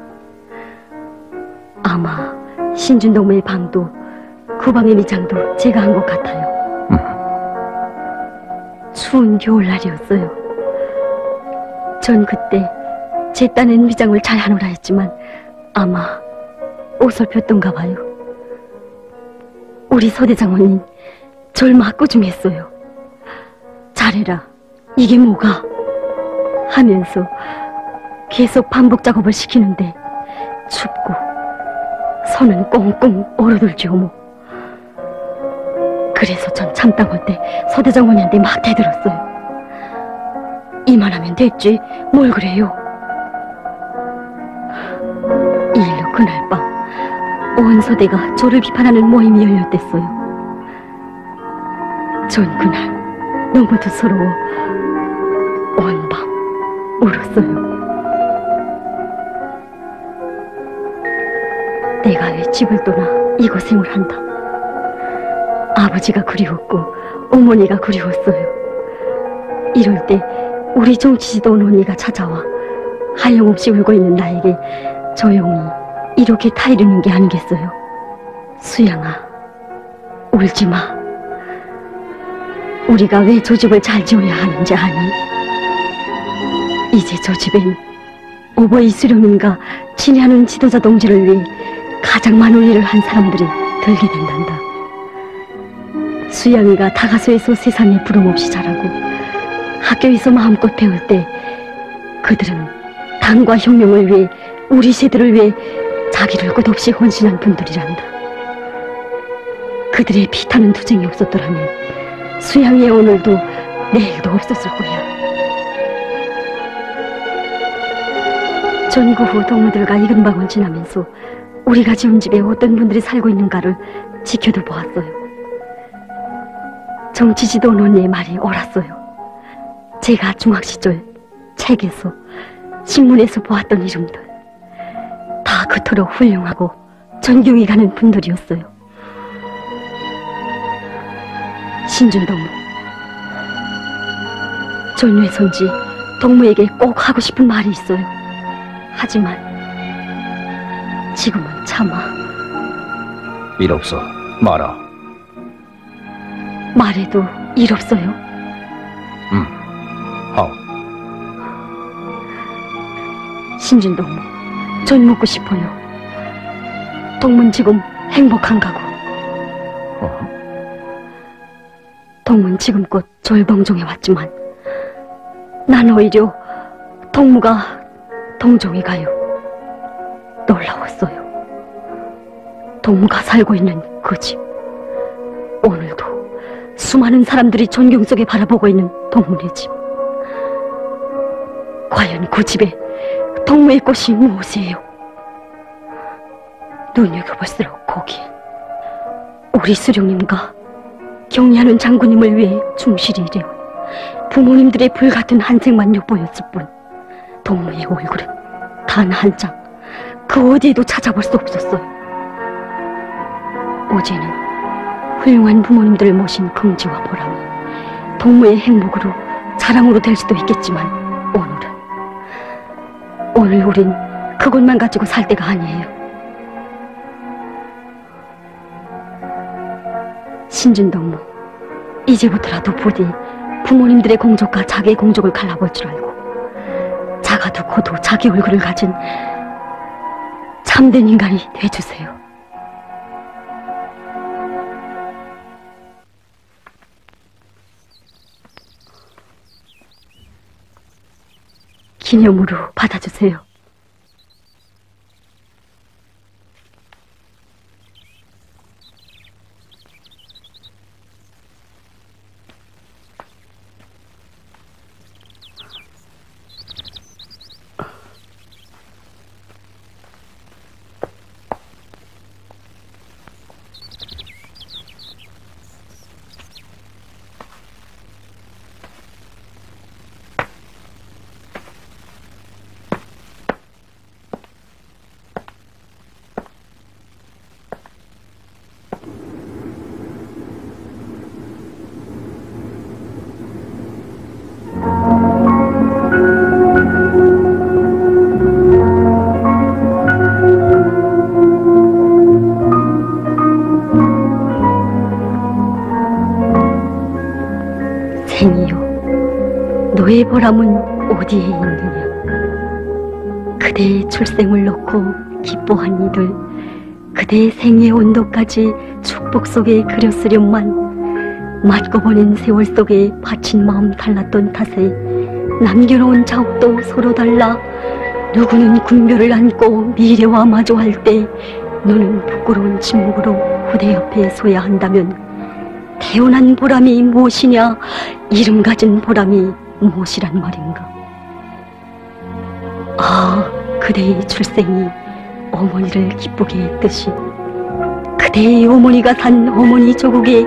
아마 신준동무의 방도 그 방의 미장도 제가 한 것 같아요. 추운 겨울날이었어요. 전 그때 제 딴엔 미장을 잘 하노라 했지만 아마 어설펐던가 봐요. 우리 서대장원인 절 맞고 좀 했어요. 잘해라, 이게 뭐가? 하면서 계속 반복 작업을 시키는데 춥고 손은 꽁꽁 얼어들지요 뭐. 그래서 전 참다 볼 때 서대장원이한테 막 대들었어요. 이만하면 됐지 뭘 그래요. 이 일로 그날 밤 온 서대가 저를 비판하는 모임이 열렸댔어요. 전 그날 너무도 서러워 온 밤 울었어요. 내가 왜 집을 떠나 이고생을 한다. 아버지가 그리웠고 어머니가 그리웠어요. 이럴 때 우리 정치지도 온 언니가 찾아와 하염없이 울고 있는 나에게 조용히 이렇게 타이르는 게 아니겠어요. 수양아, 울지마. 우리가 왜 저 집을 잘 지어야 하는지 아니? 이제 저 집엔 오버이 수령님과 친애하는 지도자 동지를 위해 가장 많은 일을 한 사람들이 들게 된단다. 수양이가 다가소에서 세상에 부름없이 자라고 학교에서 마음껏 배울 때 그들은 당과 혁명을 위해 우리 세대를 위해 자기를 끝없이 헌신한 분들이란다. 그들의 피타는 투쟁이 없었더라면 수양이의 오늘도 내일도 없었을 거야. 전구 후 동무들과 이근방을 지나면서 우리가 지은 집에 어떤 분들이 살고 있는가를 지켜도 보았어요. 정치지도 언니의 말이 옳았어요. 제가 중학 시절 책에서 신문에서 보았던 이름들 다 그토록 훌륭하고 존경이 가는 분들이었어요. 신준동무, 전 외손지 동무에게 꼭 하고 싶은 말이 있어요. 하지만 지금은 참아. 일 없어, 말아. 말해도 일 없어요. 하오. 신준동무, 전 묻고 싶어요. 동문 지금 행복한가고? 동문 지금껏 절 봉종해 왔지만 난 오히려 동무가 동종에 가요. 놀라웠어요. 동무가 살고 있는 그 집, 오늘도 수많은 사람들이 존경 속에 바라보고 있는 동문의 집. 과연 그 집에 동무의 꽃이 무엇이에요? 눈여겨볼수록 거기에 우리 수령님과 경리하는 장군님을 위해 충실히 일해온 부모님들의 불같은 한생만 엿보였을 뿐 동무의 얼굴은 단 한 장 그 어디에도 찾아볼 수 없었어요. 어제는 훌륭한 부모님들을 모신 긍지와 보람이 동무의 행복으로 자랑으로 될 수도 있겠지만 오늘 우린 그것만 가지고 살 때가 아니에요. 신준동무, 이제부터라도 부디 부모님들의 공적과 자기의 공적을 갈라볼 줄 알고 작아도 커도 자기 얼굴을 가진 참된 인간이 돼주세요. 기념으로 받아주세요. 너의 보람은 어디에 있느냐? 그대의 출생을 놓고 기뻐한 이들, 그대의 생의 온도까지 축복 속에 그렸으련만 맞고 보낸 세월 속에 바친 마음 달랐던 탓에 남겨놓은 자욱도 서로 달라 누구는 군별을 안고 미래와 마주할 때 너는 부끄러운 침묵으로 후대 옆에 서야 한다면 태어난 보람이 무엇이냐, 이름 가진 보람이 무엇이란 말인가? 아, 그대의 출생이 어머니를 기쁘게 했듯이 그대의 어머니가 산 어머니 조국에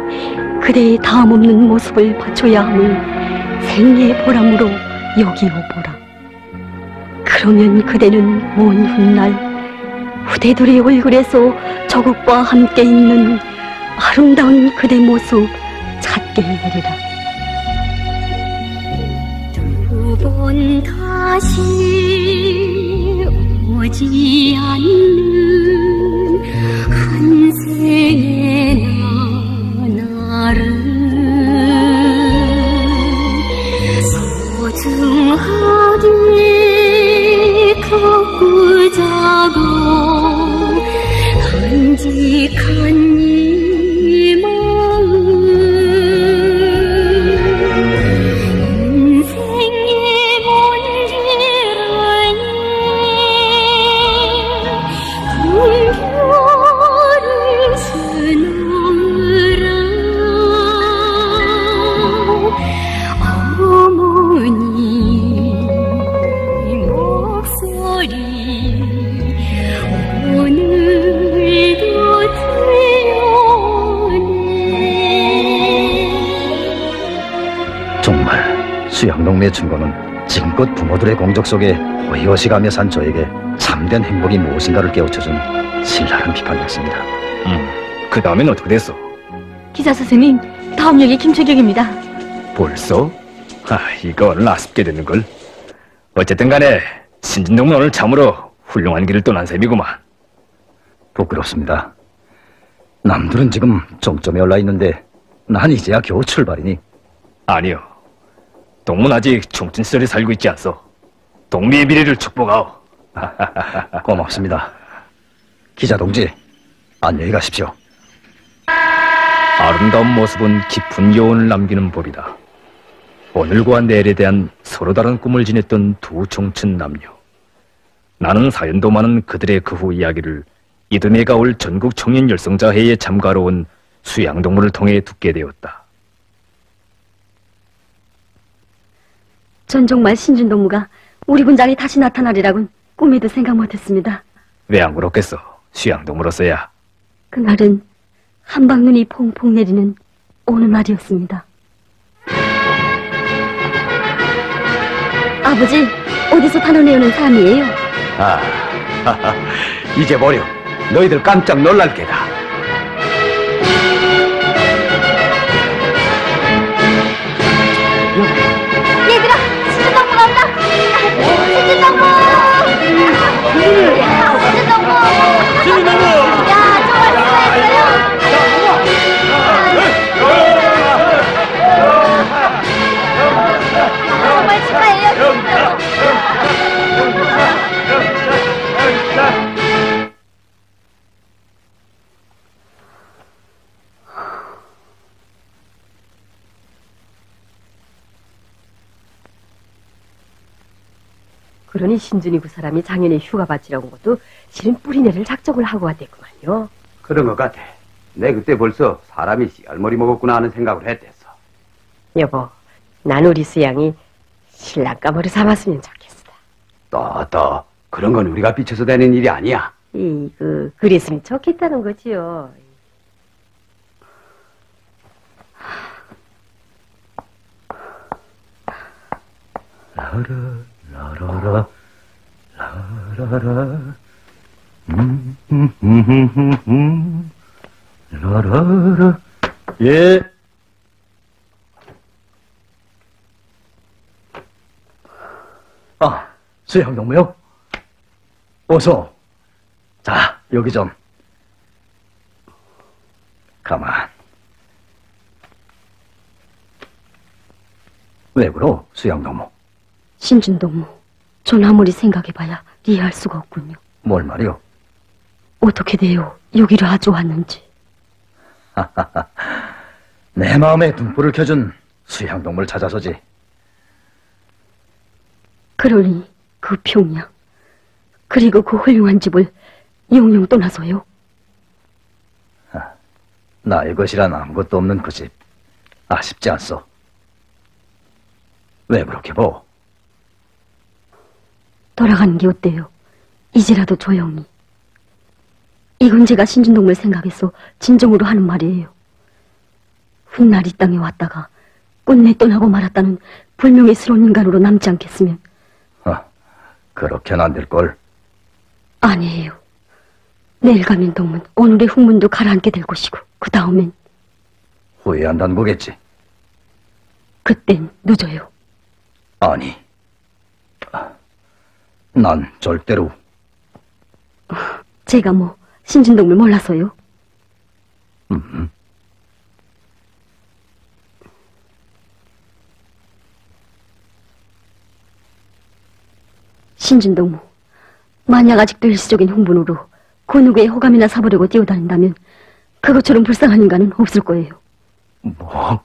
그대의 다음없는 모습을 바쳐야 함을 생애의 보람으로 여기어보라. 그러면 그대는 먼 훗날 후대들의 얼굴에서 조국과 함께 있는 아름다운 그대 모습 찾게 되리라. 두 번 다시 오지 않는 한 생의 나날은 소중하게 가꾸자고 간직한 이 마음, 인생의 먼지라니 꿈별을 수놓으라. 어머니 목소리 오늘도 정말 수양동무의 증거는 지금껏 부모들의 공적 속에 호의호식하며 산 저에게 참된 행복이 무엇인가를 깨우쳐준 신랄한 비판이었습니다. 그 다음엔 어떻게 됐어? 기자 선생님, 다음 역이 김초경입니다. 벌써? 이거는 아쉽게 됐는걸. 어쨌든 간에 신진동은 오늘 참으로 훌륭한 길을 떠난 셈이구만. 부끄럽습니다. 남들은 지금 정점에 올라있는데 난 이제야 겨우 출발이니. 아니요. 동문 아직 청춘 시절에 살고 있지 않소. 동리의 미래를 축복하오. 고맙습니다. 기자 동지, 안녕히 가십시오. 아름다운 모습은 깊은 여운을 남기는 법이다. 오늘과 내일에 대한 서로 다른 꿈을 지녔던 두 청춘 남녀. 나는 사연도 많은 그들의 그 후 이야기를 이듬해가 올 전국 청년 열성자회의에 참가하러 온 수양동무를 통해 듣게 되었다. 전 정말 신진동무가 우리 군장에 다시 나타나리라곤 꿈에도 생각 못했습니다. 왜 안 그렇겠어? 수양동무로서야. 그날은 한방눈이 퐁퐁 내리는 어느 날이었습니다. 아버지, 어디서 단원해오는 사람이에요? 이제 보렴. 너희들 깜짝 놀랄 게다. 얘들아, 신진동무 나온다! 신진동무! 신진동무! 야, 정말 수고했어요! 정말 축하해요! 그러니 신준이 그 사람이 작년에 휴가 받치라고 온 것도 실은 뿌리내릴 작정을 하고 왔댔구만요. 그런 것 같아. 내 그때 벌써 사람이 씨알머리 먹었구나 하는 생각을 했댔어. 여보, 난 우리 수양이 신랑감으로 삼았으면 좋겠어. 또 그런 건 우리가 비춰서 되는 일이 아니야. 그랬으면 좋겠다는 거지요. 라라라 라라라 라라라. 예. 수양동무요? 어서. 자, 여기 좀. 가만. 왜 그러, 수양동무? 신준동무, 전 아무리 생각해봐야 이해할 수가 없군요. 뭘 말이오? 어떻게 돼요? 여기를 아주 왔는지. 내 마음에 등불을 켜준 수양동물 찾아서지. 그러니 그 평양, 그리고 그 훌륭한 집을 영영 떠나서요? 나의 것이란 아무것도 없는 그 집, 아쉽지 않소? 왜 그렇게 보? 돌아가는 게 어때요? 이제라도 조용히. 이건 제가 신준동물 생각해서 진정으로 하는 말이에요. 훗날 이 땅에 왔다가 끝내 떠나고 말았다는 불명예스러운 인간으로 남지 않겠으면. 그렇게는 안 될걸. 아니에요. 내일 가면 동문 오늘의 흑문도 가라앉게 될 것이고, 그 다음엔 후회한다는 거겠지. 그땐 늦어요. 아니, 난 절대로. 제가 뭐 신준동물 몰라서요? 신준동무, 만약 아직도 일시적인 흥분으로 그 누구의 호감이나 사보려고 뛰어다닌다면 그것처럼 불쌍한 인간은 없을 거예요. 뭐?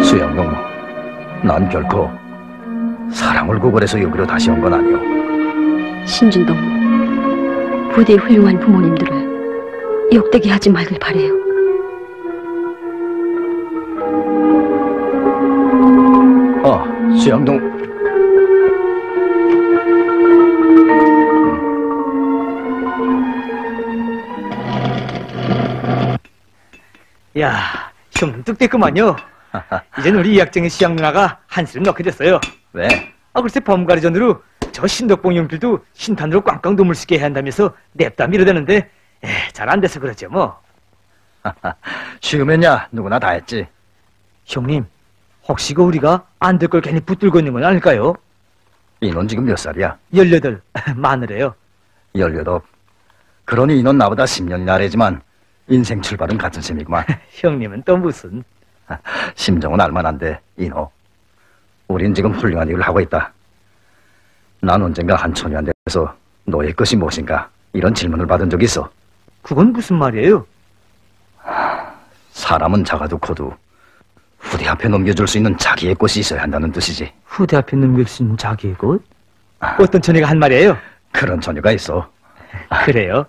수양동무, 난 결코 사랑을 구걸해서 여기로 다시 온 건 아니오. 신준동무, 부대의 훌륭한 부모님들을 욕되게 하지 말길 바래요. 수양동. 야, 좀 뚝대구만요. 이젠 우리 이학정의 시장 누나가 한스름 넣게 됐어요. 왜? 글쎄 범가리 전으로 저 신덕봉 용필도 신탄으로 꽝꽝 도물 쓰게 해야 한다면서 냅다 밀어대는데 잘 안 돼서 그렇죠 뭐. 쉬우면야 누구나 다 했지. 형님, 혹시 우리가 안 될 걸 괜히 붙들고 있는 건 아닐까요? 인원 지금 몇 살이야? 18, 마늘이에요. 18. 그러니 인원 나보다 10년이나 아래지만 인생 출발은 같은 셈이구만. 형님은 또 무슨. 심정은 알만한데 인호, 우린 지금 훌륭한 일을 하고 있다. 난 언젠가 한 처녀한테 서 너의 것이 무엇인가 이런 질문을 받은 적이 있어. 그건 무슨 말이에요? 사람은 작아도 커도 후대 앞에 넘겨줄 수 있는 자기의 꽃이 있어야 한다는 뜻이지. 후대 앞에 넘길 수 있는 자기의 꽃? 어떤 처녀가 한 말이에요? 그런 처녀가 있어. 그래요?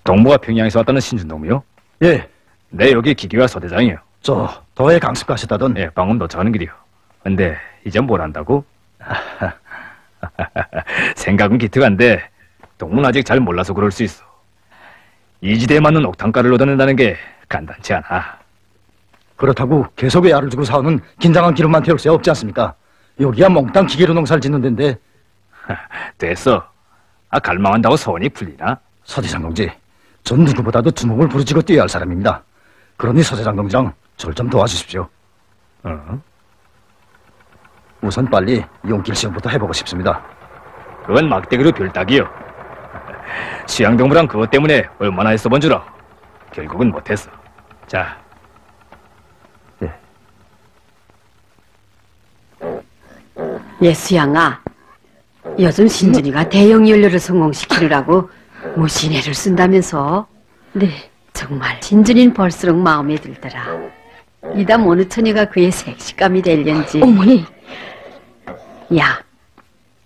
동무가 평양에서 왔다는 신준동무요? 예. 네, 여기 기계화 소대장이요. 저 더에 강습 가시다던. 예, 방금 도착하는 길이요. 근데 이제 뭘 한다고? 생각은 기특한데 동무는 아직 잘 몰라서 그럴 수 있어. 이 지대에 맞는 옥탄가를 얻어낸다는 게 간단치 않아. 그렇다고 계속 외야를 주고 싸우는 긴장한 기름만 태울 수 없지 않습니까? 여기야 몽땅 기계로 농사를 짓는 데인데. 됐어. 갈망한다고 소원이 풀리나? 서대장 동지, 전 누구보다도 주먹을 부르짖고 뛰어야 할 사람입니다. 그러니 서대장 동지랑 절 좀 도와주십시오. 우선 빨리 용길 시험부터 해보고 싶습니다. 그건 막대기로 별따기요. 수양동무랑 그것 때문에 얼마나 애써본 줄 알아. 결국은 못했어. 자. 수양아, 요즘 신준이가 대형 연료를 성공시키느라고 무신애를 쓴다면서? 네. 정말 신준이는 볼수록 마음에 들더라. 이담 어느 처녀가 그의 색시감이 될련지. 어머니. 야,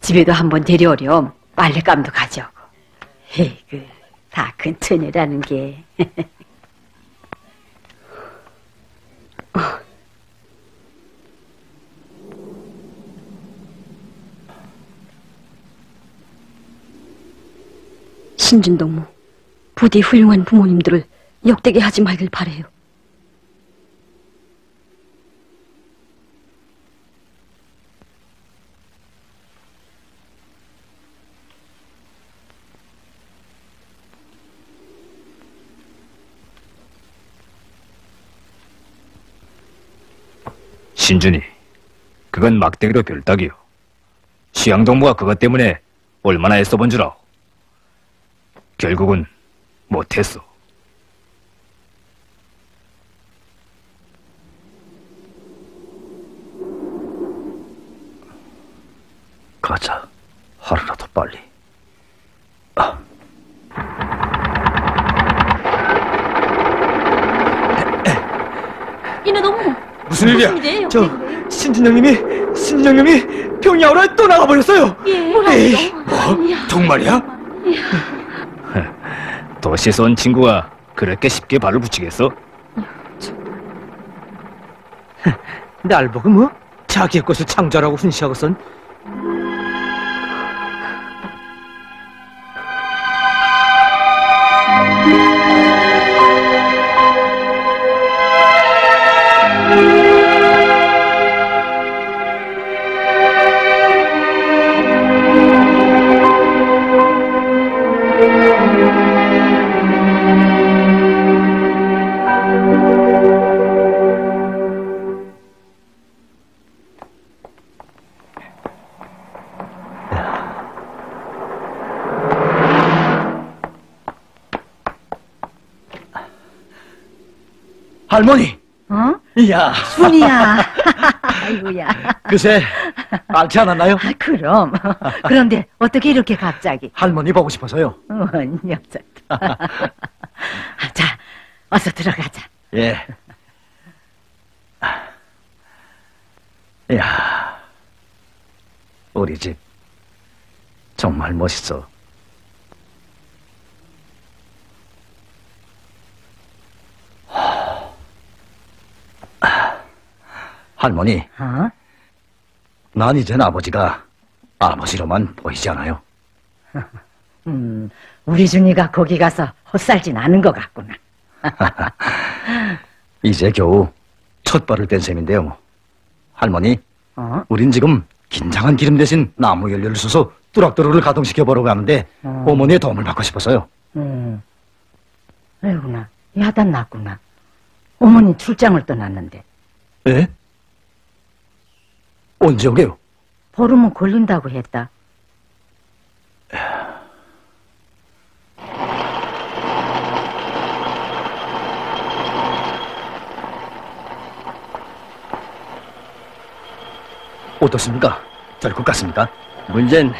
집에도 한번 데려오렴. 빨랫감도 가져오고. 에이그, 다 큰 처녀라는 게. 신준동무, 부디 훌륭한 부모님들을 역되게 하지 말길 바래요. 신준이, 그건 막대기로 별따기요. 시양동무가 그것 때문에 얼마나 애써본 줄 아오. 결국은 못했어. 가자. 하루라도 빨리. 인어동무. 무슨 일이야? 일이에요? 저 신진영님이 평야로 또 나가버렸어요. 예. 에이, 정말이야? 도시에서 온 친구가 그렇게 쉽게 발을 붙이겠어? 날 보고 뭐? 자기의 것을 창조하라고 훈시하고선. 할머니! 어? 이야. 순이야. 아이고야. 글쎄, 앓지 않았나요? 아, 그럼. 그런데 어떻게 이렇게 갑자기? 할머니 보고 싶어서요. 녀석. 자, 어서 들어가자. 예. 이야. 우리 집 정말 멋있어. 할머니, 어? 난 이젠 아버지가 아버지로만 보이지 않아요. 우리 준이가 거기 가서 헛살진 않은 것 같구나. 이제 겨우 첫 발을 뗀 셈인데요. 할머니, 어? 우린 지금 긴장한 기름 대신 나무 연료를 써서 뚜락도로를 가동시켜 보려고 하는데 어머니의 도움을 받고 싶어서요. 아이구나. 야단 났구나. 어머니 출장을 떠났는데. 예? 언제 오게요? 보름은 걸린다고 했다. 어떻습니까? 될 것 같습니까? 문제는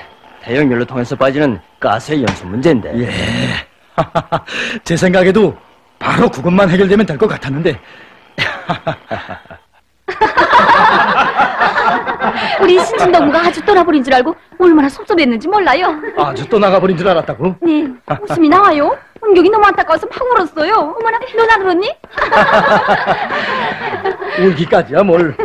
대형 연료통에서 빠지는 가스의 연소 문제인데. 예. 제 생각에도 바로 그것만 해결되면 될 것 같았는데. 우리 신진동무가 아주 떠나버린 줄 알고 얼마나 섭섭했는지 몰라요. 아주 떠나가버린 줄 알았다고? 네, 웃음이 나와요. 은경이 너무 안타까워서 막 울었어요. 어머나, 넌 안 울었니? 울기까지야 뭘.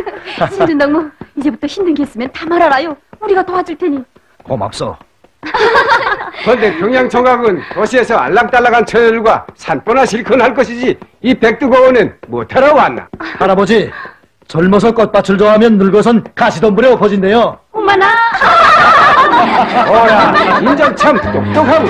신진동무, 이제부터 힘든 게 있으면 다 말하라요. 우리가 도와줄 테니. 고맙소. 그런데 평양청각은 도시에서 알랑달랑한 처녀들과 산보나 실컷 할 것이지 이 백두고원은 못하러 왔나? 할아버지, 젊어서 꽃밭을 좋아하면 늙어선 가시덤불에 엎어진대요. 어머나! 어라, 인정 참 똑똑하고.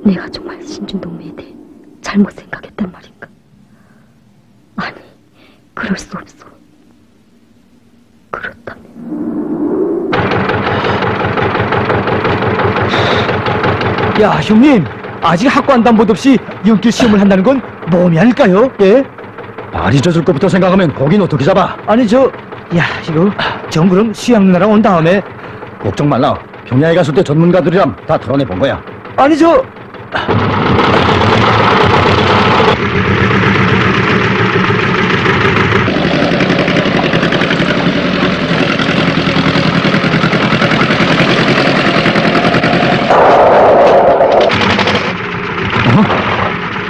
내가 정말 신진동무에 대해 잘못 생각했단 말인가? 아니, 그럴 수 없어. 그렇다면... 야, 형님. 아직 학관 담보도 없이 연길 시험을 한다는 건 몸이 아닐까요? 예? 발이 젖을 것부터 생각하면 고긴 어떻게 잡아? 아니, 야, 이거, 전 그럼 수양 누나랑 온 다음에. 걱정 말라. 평야에 갔을 때 전문가들이랑 다 털어내 본 거야. 아니,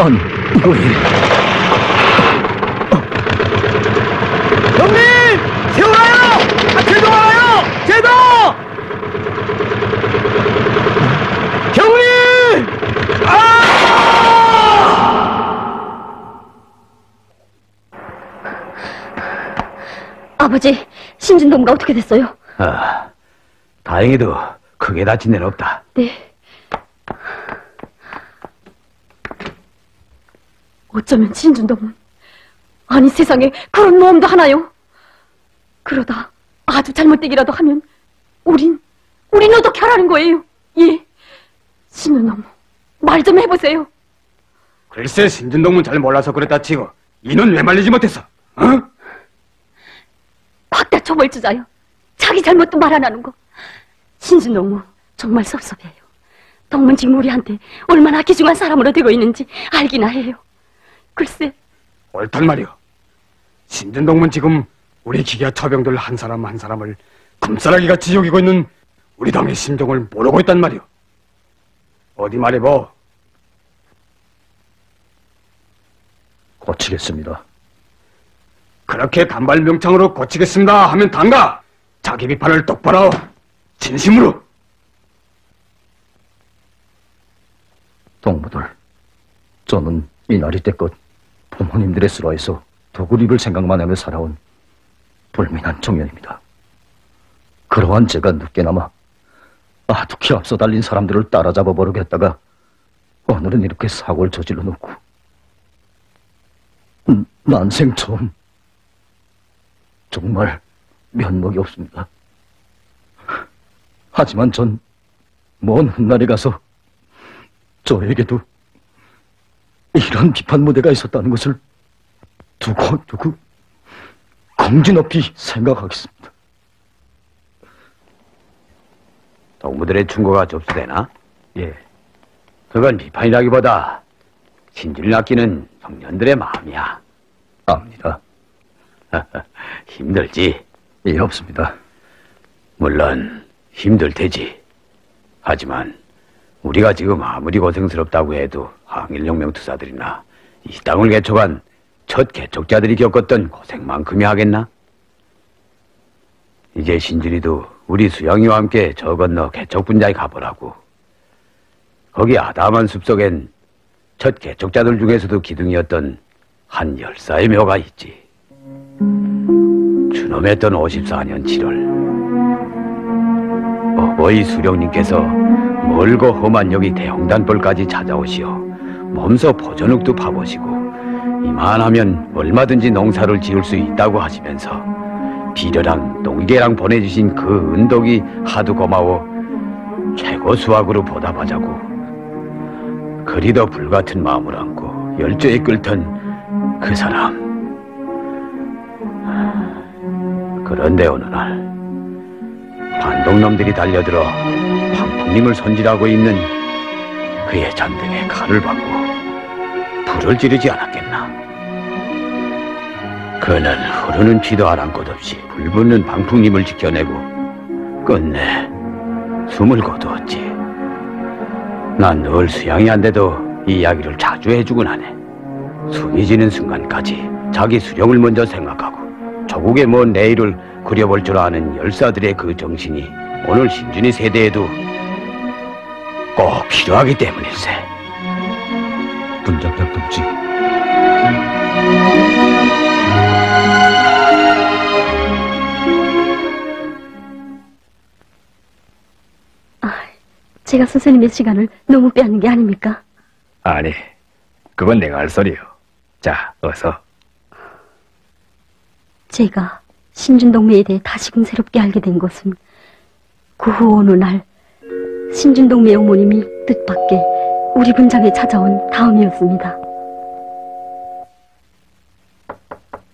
아니, 이거 왜 이래? 형님! 세워라요! 제도 알아요! 제도! 형님! 아버지, 신진동무가 어떻게 됐어요? 아, 다행히도 크게 다친 데는 없다. 네. 어쩌면 신준동문. 아니 세상에 그런 모험도 하나요? 그러다 아주 잘못되기라도 하면 우린 어떻게 하라는 거예요? 예. 신준동문 말 좀 해보세요. 글쎄 신준동문 잘 몰라서 그랬다 치고 이는 왜 말리지 못했어? 어? 확다 초벌주자요. 자기 잘못도 말 안 하는 거. 신준동무 정말 섭섭해요. 동문 지금 우리한테 얼마나 귀중한 사람으로 되고 있는지 알기나 해요. 글쎄. 옳단 말이오. 신준동문 지금 우리 기계와 처병들 한 사람 한 사람을 금싸라기같이 여기고 있는 우리 당의 심정을 모르고 있단 말이오. 어디 말해보. 고치겠습니다. 그렇게 단발명창으로 고치겠습니다 하면 단가. 자기 비판을 똑바로 하오. 진심으로. 동무들, 저는 이날이 때껏 부모님들의 수라에서 독을 입을 생각만 하며 살아온 불민한 청년입니다. 그러한 제가 늦게나마 아득히 앞서 달린 사람들을 따라잡아 버리겠다가 오늘은 이렇게 사고를 저질러 놓고 난생 처음 정말 면목이 없습니다. 하지만 전 먼 훗날에 가서 저에게도 이런 비판 무대가 있었다는 것을 두고 공지 높이 생각하겠습니다. 동무들의 충고가 접수되나? 예. 그건 비판이라기보다 진주를 아끼는 청년들의 마음이야. 압니다. 힘들지? 예, 없습니다. 물론 힘들 테지. 하지만 우리가 지금 아무리 고생스럽다고 해도 항일혁명 투사들이나 이 땅을 개척한 첫 개척자들이 겪었던 고생만큼이 하겠나? 이제 신준이도 우리 수양이와 함께 저 건너 개척분자에 가보라고. 거기 아담한 숲속엔 첫 개척자들 중에서도 기둥이었던 한 열사의 묘가 있지. 주놈했던 54년 7월 어버이 수령님께서 멀고 험한 여기 대홍단벌까지 찾아오시어 몸소 보전흙도 파보시고 이만하면 얼마든지 농사를 지을 수 있다고 하시면서 비료랑 농계랑 보내주신 그 은덕이 하도 고마워 최고 수확으로 보답하자고 그리도 불같은 마음을 안고 열조에 끓던 그 사람. 그런데 어느 날 반동놈들이 달려들어 황풍님을 손질하고 있는 그의 잔등에 칼을 받고 불을 지르지 않았겠나. 그는 흐르는 피도 아랑 것 없이 불붙는 방풍님을 지켜내고 끝내 숨을 거두었지. 난 늘 수양이 안 돼도 이 이야기를 자주 해주곤 하네. 숨이 지는 순간까지 자기 수령을 먼저 생각하고 조국의 먼 내일을 그려볼 줄 아는 열사들의 그 정신이 오늘 신준이 세대에도 꼭 필요하기 때문일세. 분장장 동지. 제가 선생님의 시간을 너무 빼앗는 게 아닙니까? 아니, 그건 내가 할 소리요. 자, 어서. 제가 신준동무에 대해 다시금 새롭게 알게 된 것은 그 후 어느 날 신준동무의 어머님이 뜻밖의 우리 분장에 찾아온 다음이었습니다.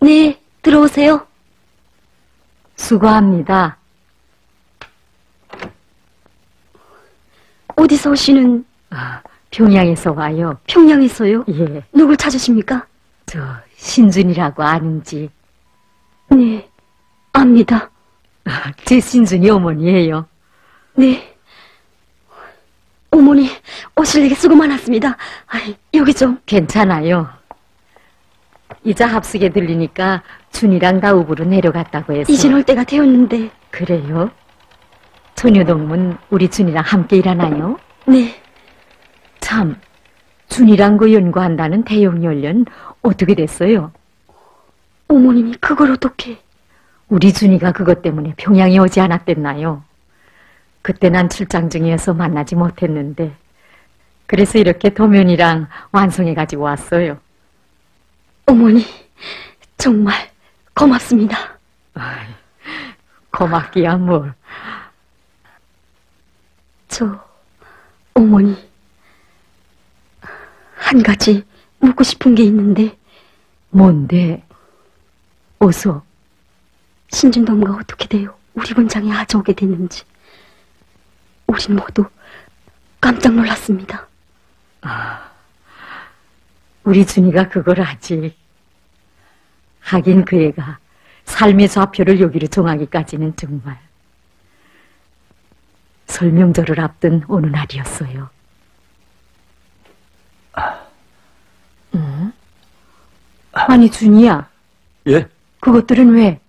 네, 들어오세요. 수고합니다. 어디서 오시는? 평양에서 와요. 평양에서요? 예. 누굴 찾으십니까? 저 신준이라고 아는지. 네, 압니다. 제 신준이 어머니예요. 네. 어머니, 오실에게 수고 많았습니다. 아이, 여기 좀. 괜찮아요. 이자 합숙에 들리니까 준이랑 나우부로 내려갔다고 해서. 이젠 올 때가 되었는데. 그래요? 소녀동문 우리 준이랑 함께 일하나요? 네. 참, 준이랑 그 연구한다는 대용연련 어떻게 됐어요? 어머님이 그걸 어떻게... 우리 준이가 그것 때문에 평양에 오지 않았댔나요? 그때 난 출장 중이어서 만나지 못했는데 그래서 이렇게 도면이랑 완성해가지고 왔어요. 어머니, 정말 고맙습니다. 아이, 고맙기야 뭘. 어머니, 한 가지 묻고 싶은 게 있는데. 뭔데? 어서. 신준동무가 어떻게 돼요? 우리 본장에 아주 오게 됐는지. 우린 모두 깜짝 놀랐습니다. 우리 준이가 그걸 아직. 하긴 그 애가 삶의 좌표를 여기로 정하기까지는 정말. 설명절을 앞둔 어느 날이었어요. 응? 아니 준이야. 예? 그것들은 왜?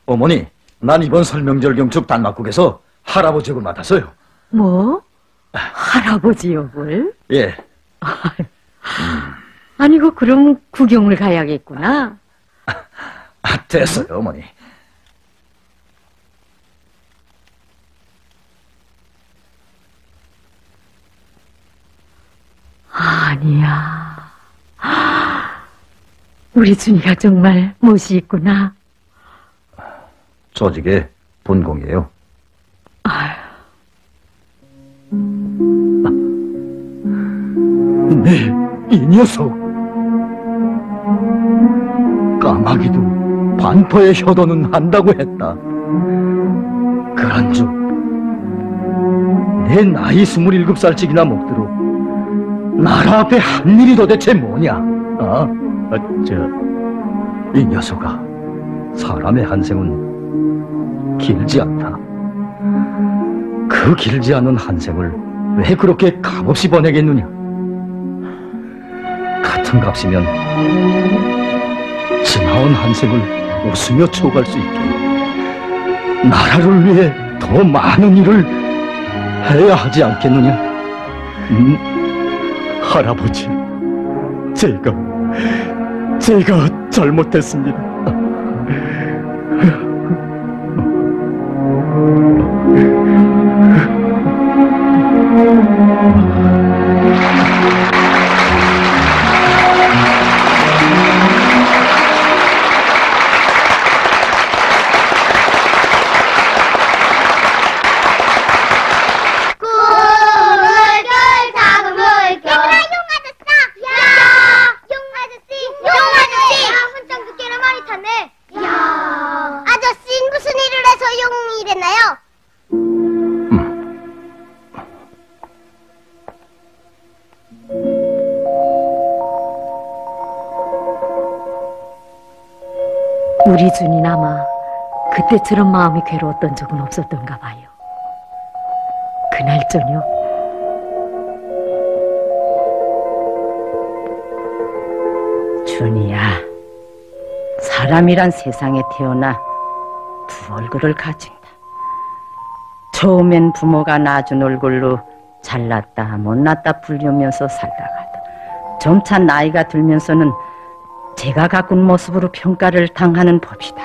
어머니, 난 이번 설명절 경축 단막국에서 할아버지 역을 맡았어요. 뭐? 할아버지 역을? 예. 아니 그럼 구경을 가야겠구나. 됐어요, 어머니. 아니야. 우리 준이가 정말 멋이 있구나. 조직의 본공이에요. 네, 이 녀석. 까마귀도 반포의 효도는 한다고 했다. 그란즉 내 나이 27살씩이나 먹도록 나라 앞에 한 일이 도대체 뭐냐? 이 녀석아, 사람의 한 생은 길지 않다. 그 길지 않은 한 생을 왜 그렇게 값없이 보내겠느냐? 같은 값이면 지나온 한 생을 웃으며 채워갈 수 있게 나라를 위해 더 많은 일을 해야 하지 않겠느냐? 할아버지, 제가 잘못했습니다. 우리 준이나마 그때처럼 마음이 괴로웠던 적은 없었던가 봐요. 그날 저녁 준이야, 사람이란 세상에 태어나 두 얼굴을 가진다. 처음엔 부모가 낳아준 얼굴로 잘났다 못났다 불리우면서 살다가도 점차 나이가 들면서는 제가 가꾼 모습으로 평가를 당하는 법이다.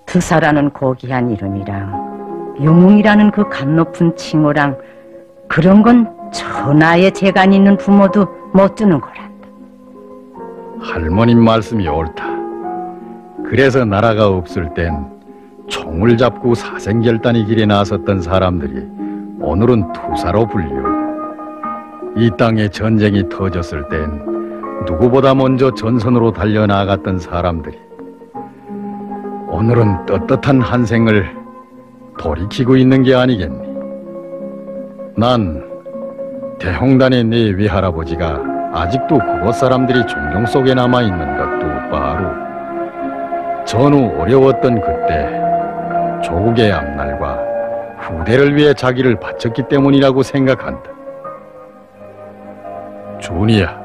투사라는 고귀한 이름이랑 영웅이라는 그 감 높은 칭호랑 그런 건 천하의 재간이 있는 부모도 못 주는 거란다. 할머님 말씀이 옳다. 그래서 나라가 없을 땐 총을 잡고 사생결단의 길에 나섰던 사람들이 오늘은 투사로 불리우고, 이 땅에 전쟁이 터졌을 땐 누구보다 먼저 전선으로 달려나갔던 사람들이 오늘은 떳떳한 한 생을 돌이키고 있는 게 아니겠니? 난 대홍단의 네 외할아버지가 아직도 그곳 사람들이 존경 속에 남아있는 것도 바로 전후 어려웠던 그때 조국의 앞날과 후대를 위해 자기를 바쳤기 때문이라고 생각한다. 준이야,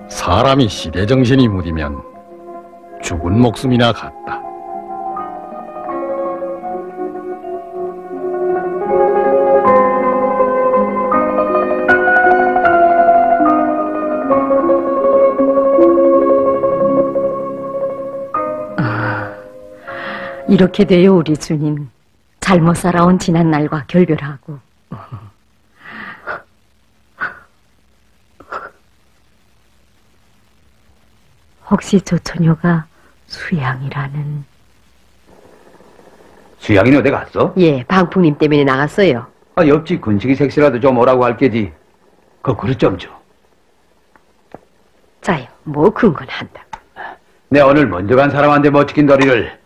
사람이 시대정신이 무디면 죽은 목숨이나 같다. 이렇게 돼요, 우리 주님. 잘못 살아온 지난 날과 결별하고. 혹시 저 처녀가 수양이라는? 수양이는 어디 갔어? 예, 방풍님 때문에 나갔어요. 아, 옆집 근식이 색시라도 좀 오라고 할 게지. 그 그릇 좀 줘. 자요, 뭐 근건 한다. 내 오늘 먼저 간 사람한테 못 지킨 도리를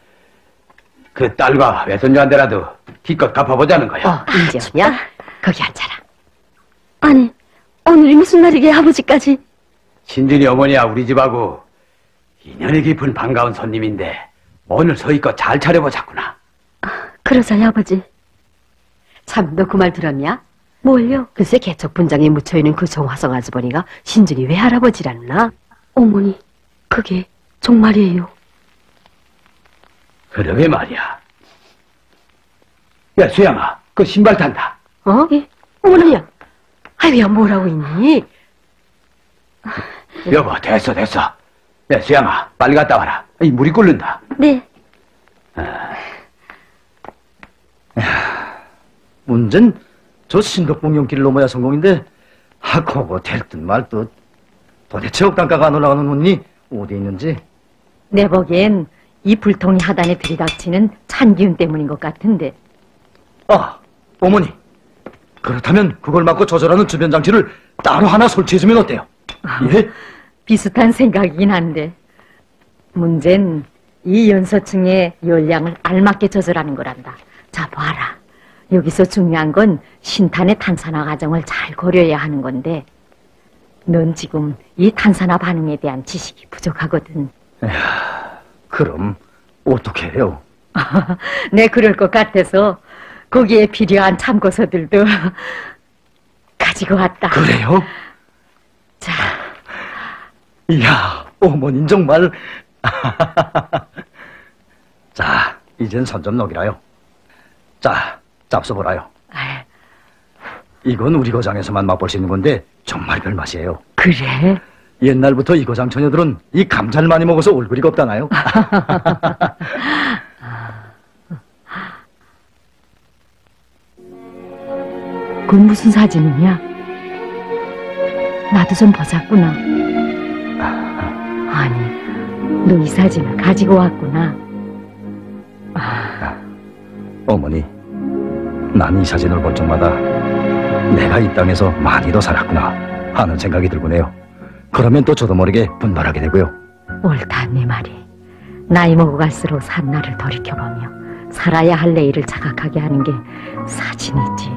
그 딸과 외손자한테라도 기껏 갚아보자는 거야. 이제 오냐? 거기 앉아라. 아니, 오늘이 무슨 날이게 아버지까지? 신준이 어머니야 우리 집하고 인연이 깊은 반가운 손님인데 오늘 서희껏 잘 차려보자꾸나. 그러자요, 아버지. 참, 너 그 말 들었냐? 뭘요? 글쎄 개척 분장에 묻혀있는 그 정화성 아주버니가 신준이 외할아버지라나? 어머니, 그게 정말이에요. 그러게 말이야. 야, 수양아, 그 신발 탄다. 어? 예? 어머니야. 아유야, 뭐라고 있니? 여보, 됐어. 야, 수양아, 빨리 갔다 와라. 이 물이 끓는다. 네. 문제는 저 신덕봉용길 넘어야 성공인데 하코고 될 듯 말 듯. 도대체 억단가가 안 올라가는 문이 어디 있는지. 내 보기엔 이 불통이 하단에 들이닥치는 찬기운 때문인 것 같은데. 아, 어머니. 그렇다면 그걸 막고 조절하는 주변 장치를 따로 하나 설치해주면 어때요? 예? 비슷한 생각이긴 한데 문제는 이 연소층의 열량을 알맞게 조절하는 거란다. 자, 봐라. 여기서 중요한 건 신탄의 탄산화 과정을 잘 고려해야 하는 건데 넌 지금 이 탄산화 반응에 대한 지식이 부족하거든. 그럼 어떻게 해요? 네, 그럴 것 같아서 거기에 필요한 참고서들도 가지고 왔다. 그래요? 자, 이야, 어머닌 정말. 자, 이젠 선 좀 녹이라요. 자, 잡숴보라요. 이건 우리 고장에서만 맛볼 수 있는 건데 정말 별맛이에요. 그래? 옛날부터 이 고장 처녀들은 이 감자를 많이 먹어서 얼굴이 곱다나요? 그건 무슨 사진이냐? 나도 좀 보자꾸나. 아니, 너 이 사진을 가지고 왔구나. 어머니, 난 이 사진을 볼 적마다 내가 이 땅에서 많이 더 살았구나 하는 생각이 들곤 해요. 그러면 또 저도 모르게 분발하게 되고요. 옳다, 네 말이. 나이 먹어 갈수록 산 날을 돌이켜보며 살아야 할 내일을 자각하게 하는 게 사진이지.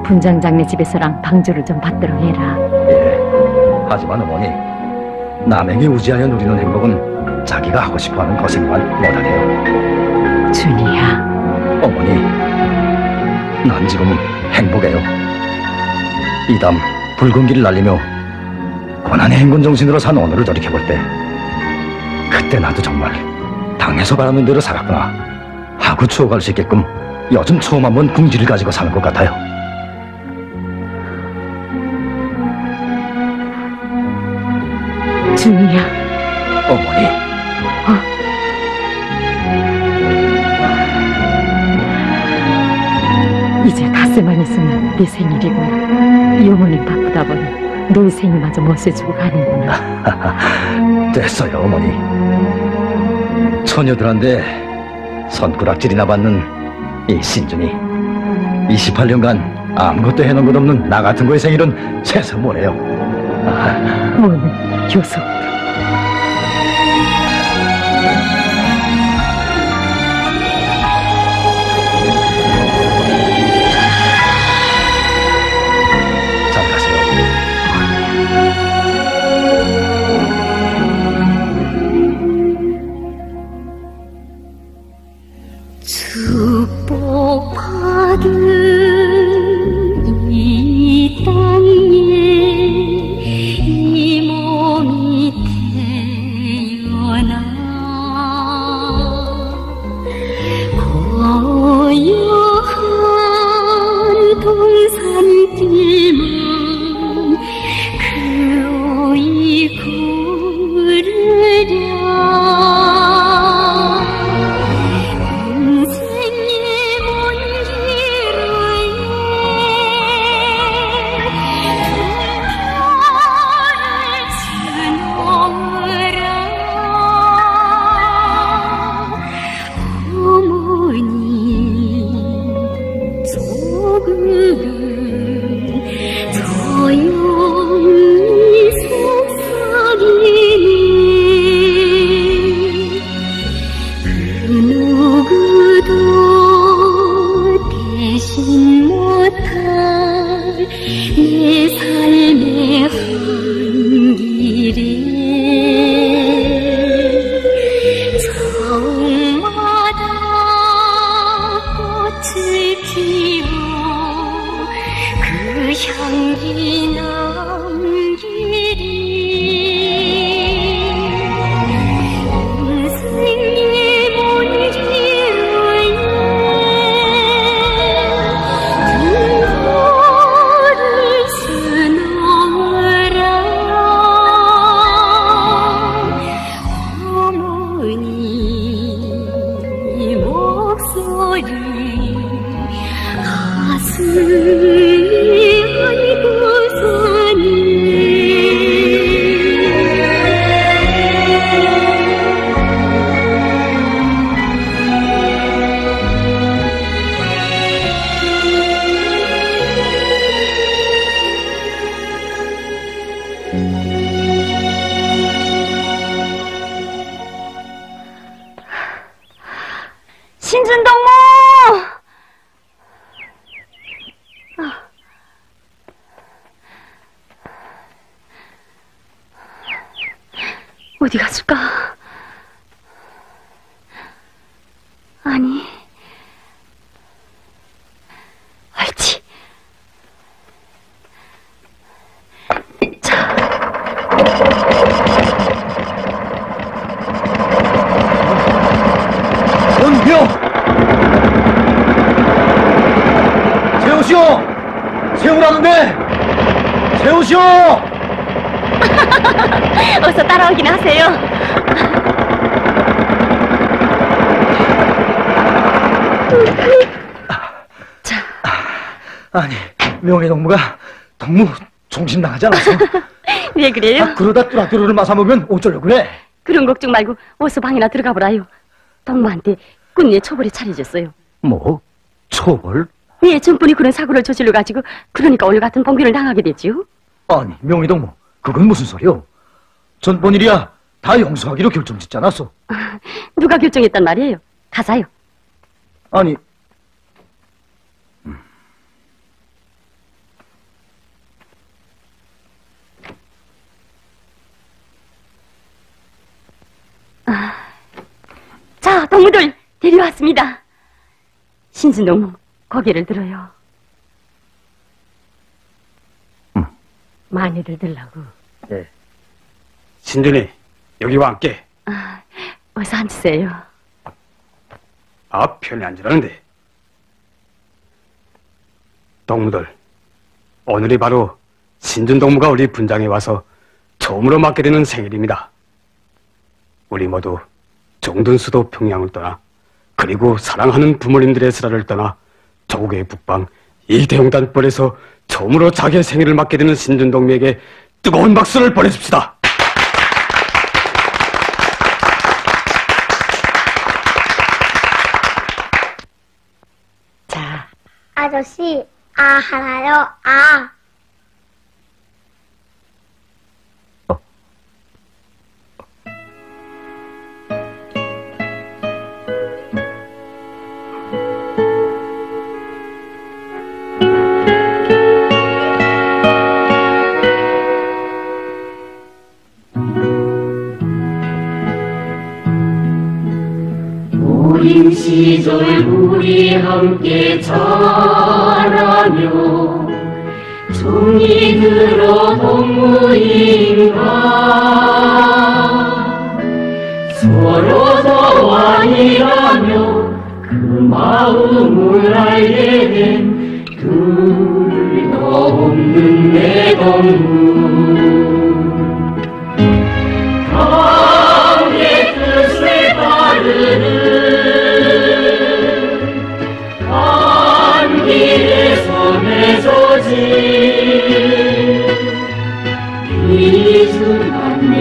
분장장네 집에서랑 방조를 좀 받도록 해라. 예, 하지만 어머니, 남에게 우지하여 누리는 행복은 자기가 하고 싶어하는 고생만 못하네요. 준이야. 어머니, 난 지금 행복해요. 이담 붉은 길을 날리며 고난의 행군 정신으로 산 오늘을 돌이켜볼 때 그때 나도 정말 당에서 바라는 대로 살았구나 하고 추억할 수 있게끔 요즘 처음 한번 궁지를 가지고 사는 것 같아요. 준이야. 어머니. 이제 닷새만 있으면 네 생일이구나. 이 어머니 바쁘다 보니 너의 생일마저 못 세주고 가는구나. 됐어요, 어머니. 처녀들한테 손가락질이나 받는 이 신준이 28년간 아무것도 해놓은 것 없는 나 같은 거의 생일은 세상 뭐래요. 문 교섭. 잘 가세요. 축복받은 이 땅에 이 몸이 태어나 고요한 동산길만 그오이 구르랴 내 삶의 한길에 정마다 꽃을 피워 그 향기 남기리 인생의 먼 신준동무! 어디 갔을까? 아니, 옳지. 자. 원병! 세우시오! 세우라는데! 세우시오! 어서 따라오긴 하세요. 자. 아니, 명예동무가 동무 종신당하지 않았어? 왜 그래요? 그러다 뚜라뚜루를 마사먹으면 어쩌려고 그래? 그런 걱정 말고 어서 방이나 들어가 보라요. 동무한테 군리에 처벌이 차려졌어요. 뭐? 처벌? 예, 전분이 그런 사고를 저질러가지고 그러니까 오늘 같은 봉변을 당하게 됐지요. 아니, 명의동무, 그건 무슨 소리요? 전번 일이야 다 용서하기로 결정짓지 않았어? 누가 결정했단 말이에요? 가사요. 아니, 자, 동무들 데려왔습니다. 신진동무, 고개를 들어요. 많이들 들라고. 네. 신준이, 여기와 함께. 어서 앉으세요. 편히 앉으라는데. 동무들, 오늘이 바로 신준 동무가 우리 분장에 와서 처음으로 맞게 되는 생일입니다. 우리 모두 정든수도 평양을 떠나 그리고 사랑하는 부모님들의 슬하를 떠나 조국의 북방 이대용단벌에서 처음으로 자기의 생일을 맞게 되는 신준 동무에게 뜨거운 박수를 보내줍시다. 아저씨, 아 하나요? 아. 어린 시절 우리 함께 자라며 정이 들어 동무인가 서로 더 아니라며 그 마음을 알게 된 둘도 없는 내 동무 당의 뜻을 따르는 길에서 맺어진 비순한 내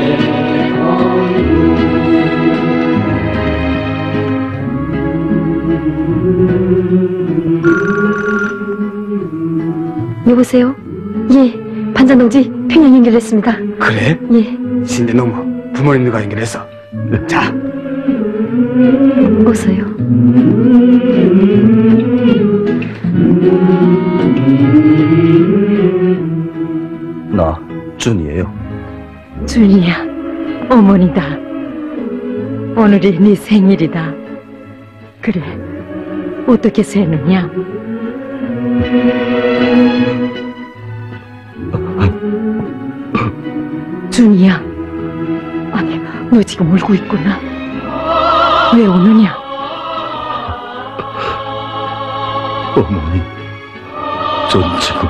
여보세요? 예, 반장동지 평양 연결했습니다. 그래? 예. 신대농무 부모님들과 연결했어. 자. 어서요. 나 준이에요. 준이야, 어머니다. 오늘이 네 생일이다. 그래, 어떻게 세느냐? 준이야, 아니, 너 지금 울고 있구나. 왜 우느냐? 어머니, 전 지금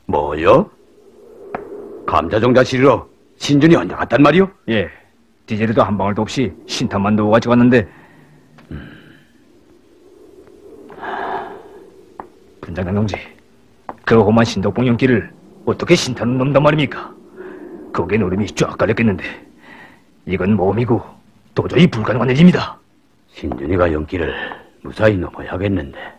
뭐요? 감자종자실로 신준이 혼자 갔단 말이오? 예, 디젤도 한 방울도 없이 신탄만 넣어 가져갔는데. 분장장 동지, 그 험한 신덕봉 연기를 어떻게 신탄을 넘단 말입니까? 거기에 노름이 쫙 깔렸겠는데 이건 모험이고 도저히 불가능한 일입니다. 신준이가 연기를 무사히 넘어야겠는데.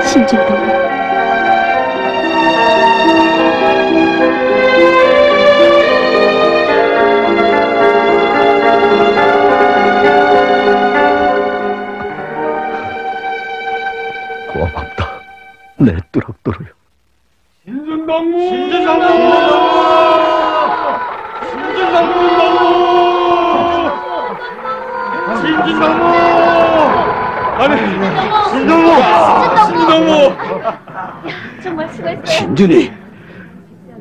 신준동. 고맙다. 내 뚜럭뚜럭요. 신진당무! 정말 수고했어요. 신준이,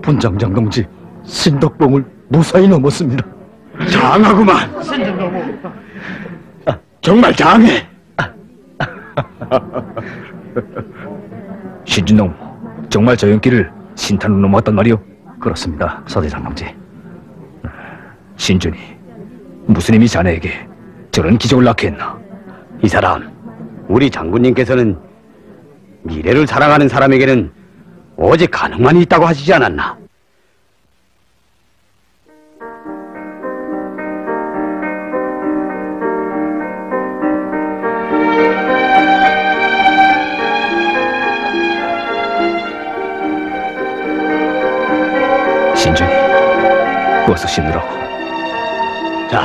분장장 동지 신덕봉을 무사히 넘었습니다. 장하구만. 정말 장해. 신진동, 정말 저 연길을 신탄으로 넘어왔단 말이오? 그렇습니다, 서대장 동지. 신준이, 무슨 힘이 자네에게 저런 기적을 낳게 했나? 이 사람, 우리 장군님께서는 미래를 사랑하는 사람에게는 오직 가능만이 있다고 하시지 않았나? 신준이, 어서 신으라고. 자,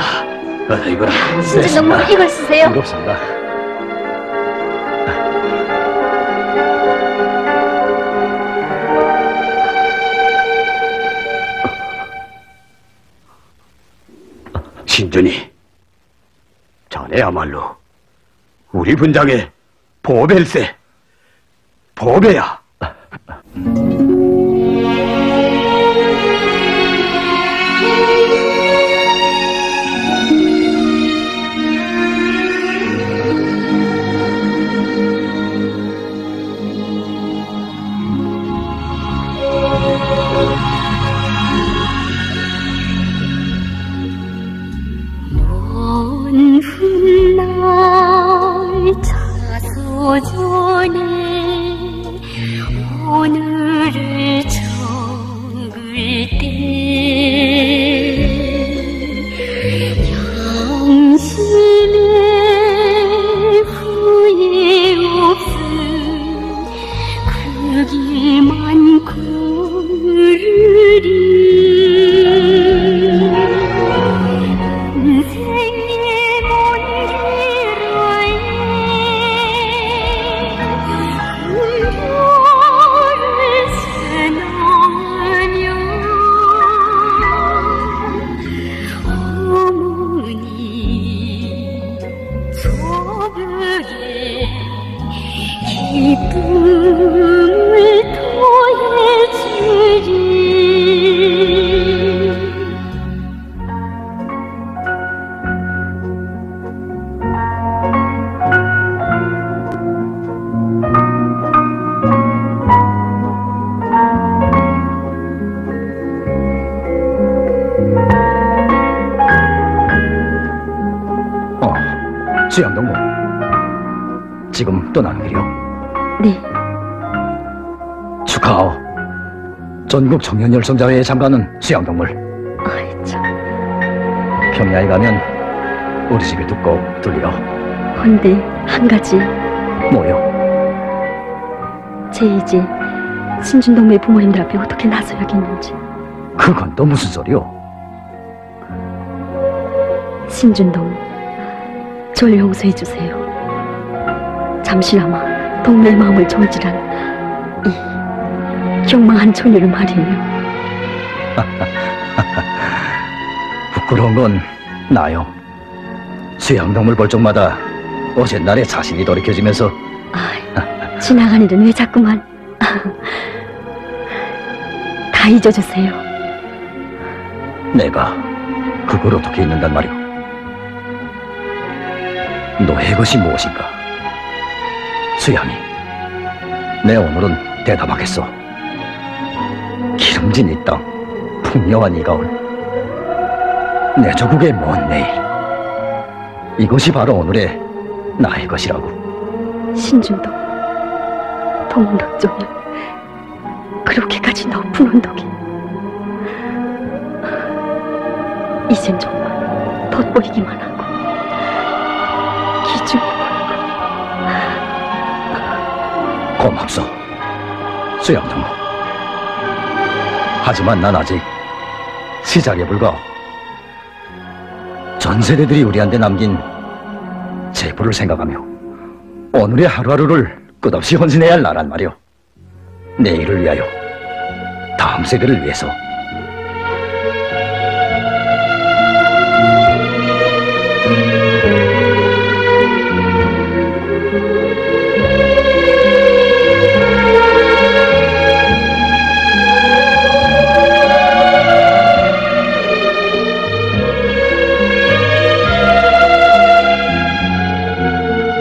어서 입어라. 신진동무 이걸 쓰세요. 그렇습니다. 신준이, 자네야말로 우리 분장의 보배일세. 보배야. 먼 훗날 자소전에 오늘을 적을 때 양심에 후회 없음 그 길만 걸으리. 기쁨을 더해주리. 수양동무, 지금 떠나는 길이요? 네. 축하하오. 전국 청년열성자회에 참가하는 수양동물. 아이 참. 평야에 가면 우리 집에 꼭 들리오. 헌데 한 가지. 뭐요? 제 이제 신준동무의 부모님들 앞에 어떻게 나서야겠는지. 그건 또 무슨 소리요? 신준동무, 절 용서해 주세요. 잠시나마 동무의 마음을 저질한 이 경망한 처녀를 말이에요. 부끄러운 건 나요. 수양동물 볼 적마다 어제 날의 자신이 돌이켜지면서 지나간 일은 왜 자꾸만 다 잊어주세요. 내가 그걸 어떻게 잊는단 말이오? 너의 것이 무엇인가? 수양이, 내 오늘은 대답하겠소. 기름진 이 땅, 풍요한 이 가을, 내 조국의 먼 내일, 이것이 바로 오늘의 나의 것이라고. 신준동, 동락종이 그렇게까지 높은 언덕에 이젠 정말 덧보이기만 하고 기죽이 고맙소, 수양동무. 하지만 난 아직 시작에 불과하오. 전 세대들이 우리한테 남긴 제보를 생각하며 오늘의 하루하루를 끝없이 헌신해야 할 나란 말이오. 내일을 위하여, 다음 세대를 위해서.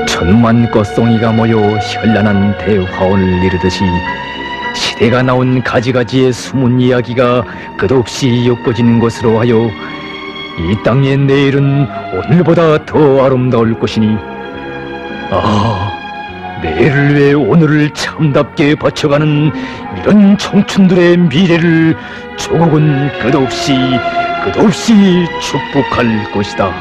천만 꽃송이가 모여 현란한 대화원을 이루듯이 시대가 나온 가지가지의 숨은 이야기가 끝없이 엮어지는 것으로 하여 이 땅의 내일은 오늘보다 더 아름다울 것이니, 내일을 위해 오늘을 참답게 바쳐가는 이런 청춘들의 미래를 조국은 끝없이 축복할 것이다.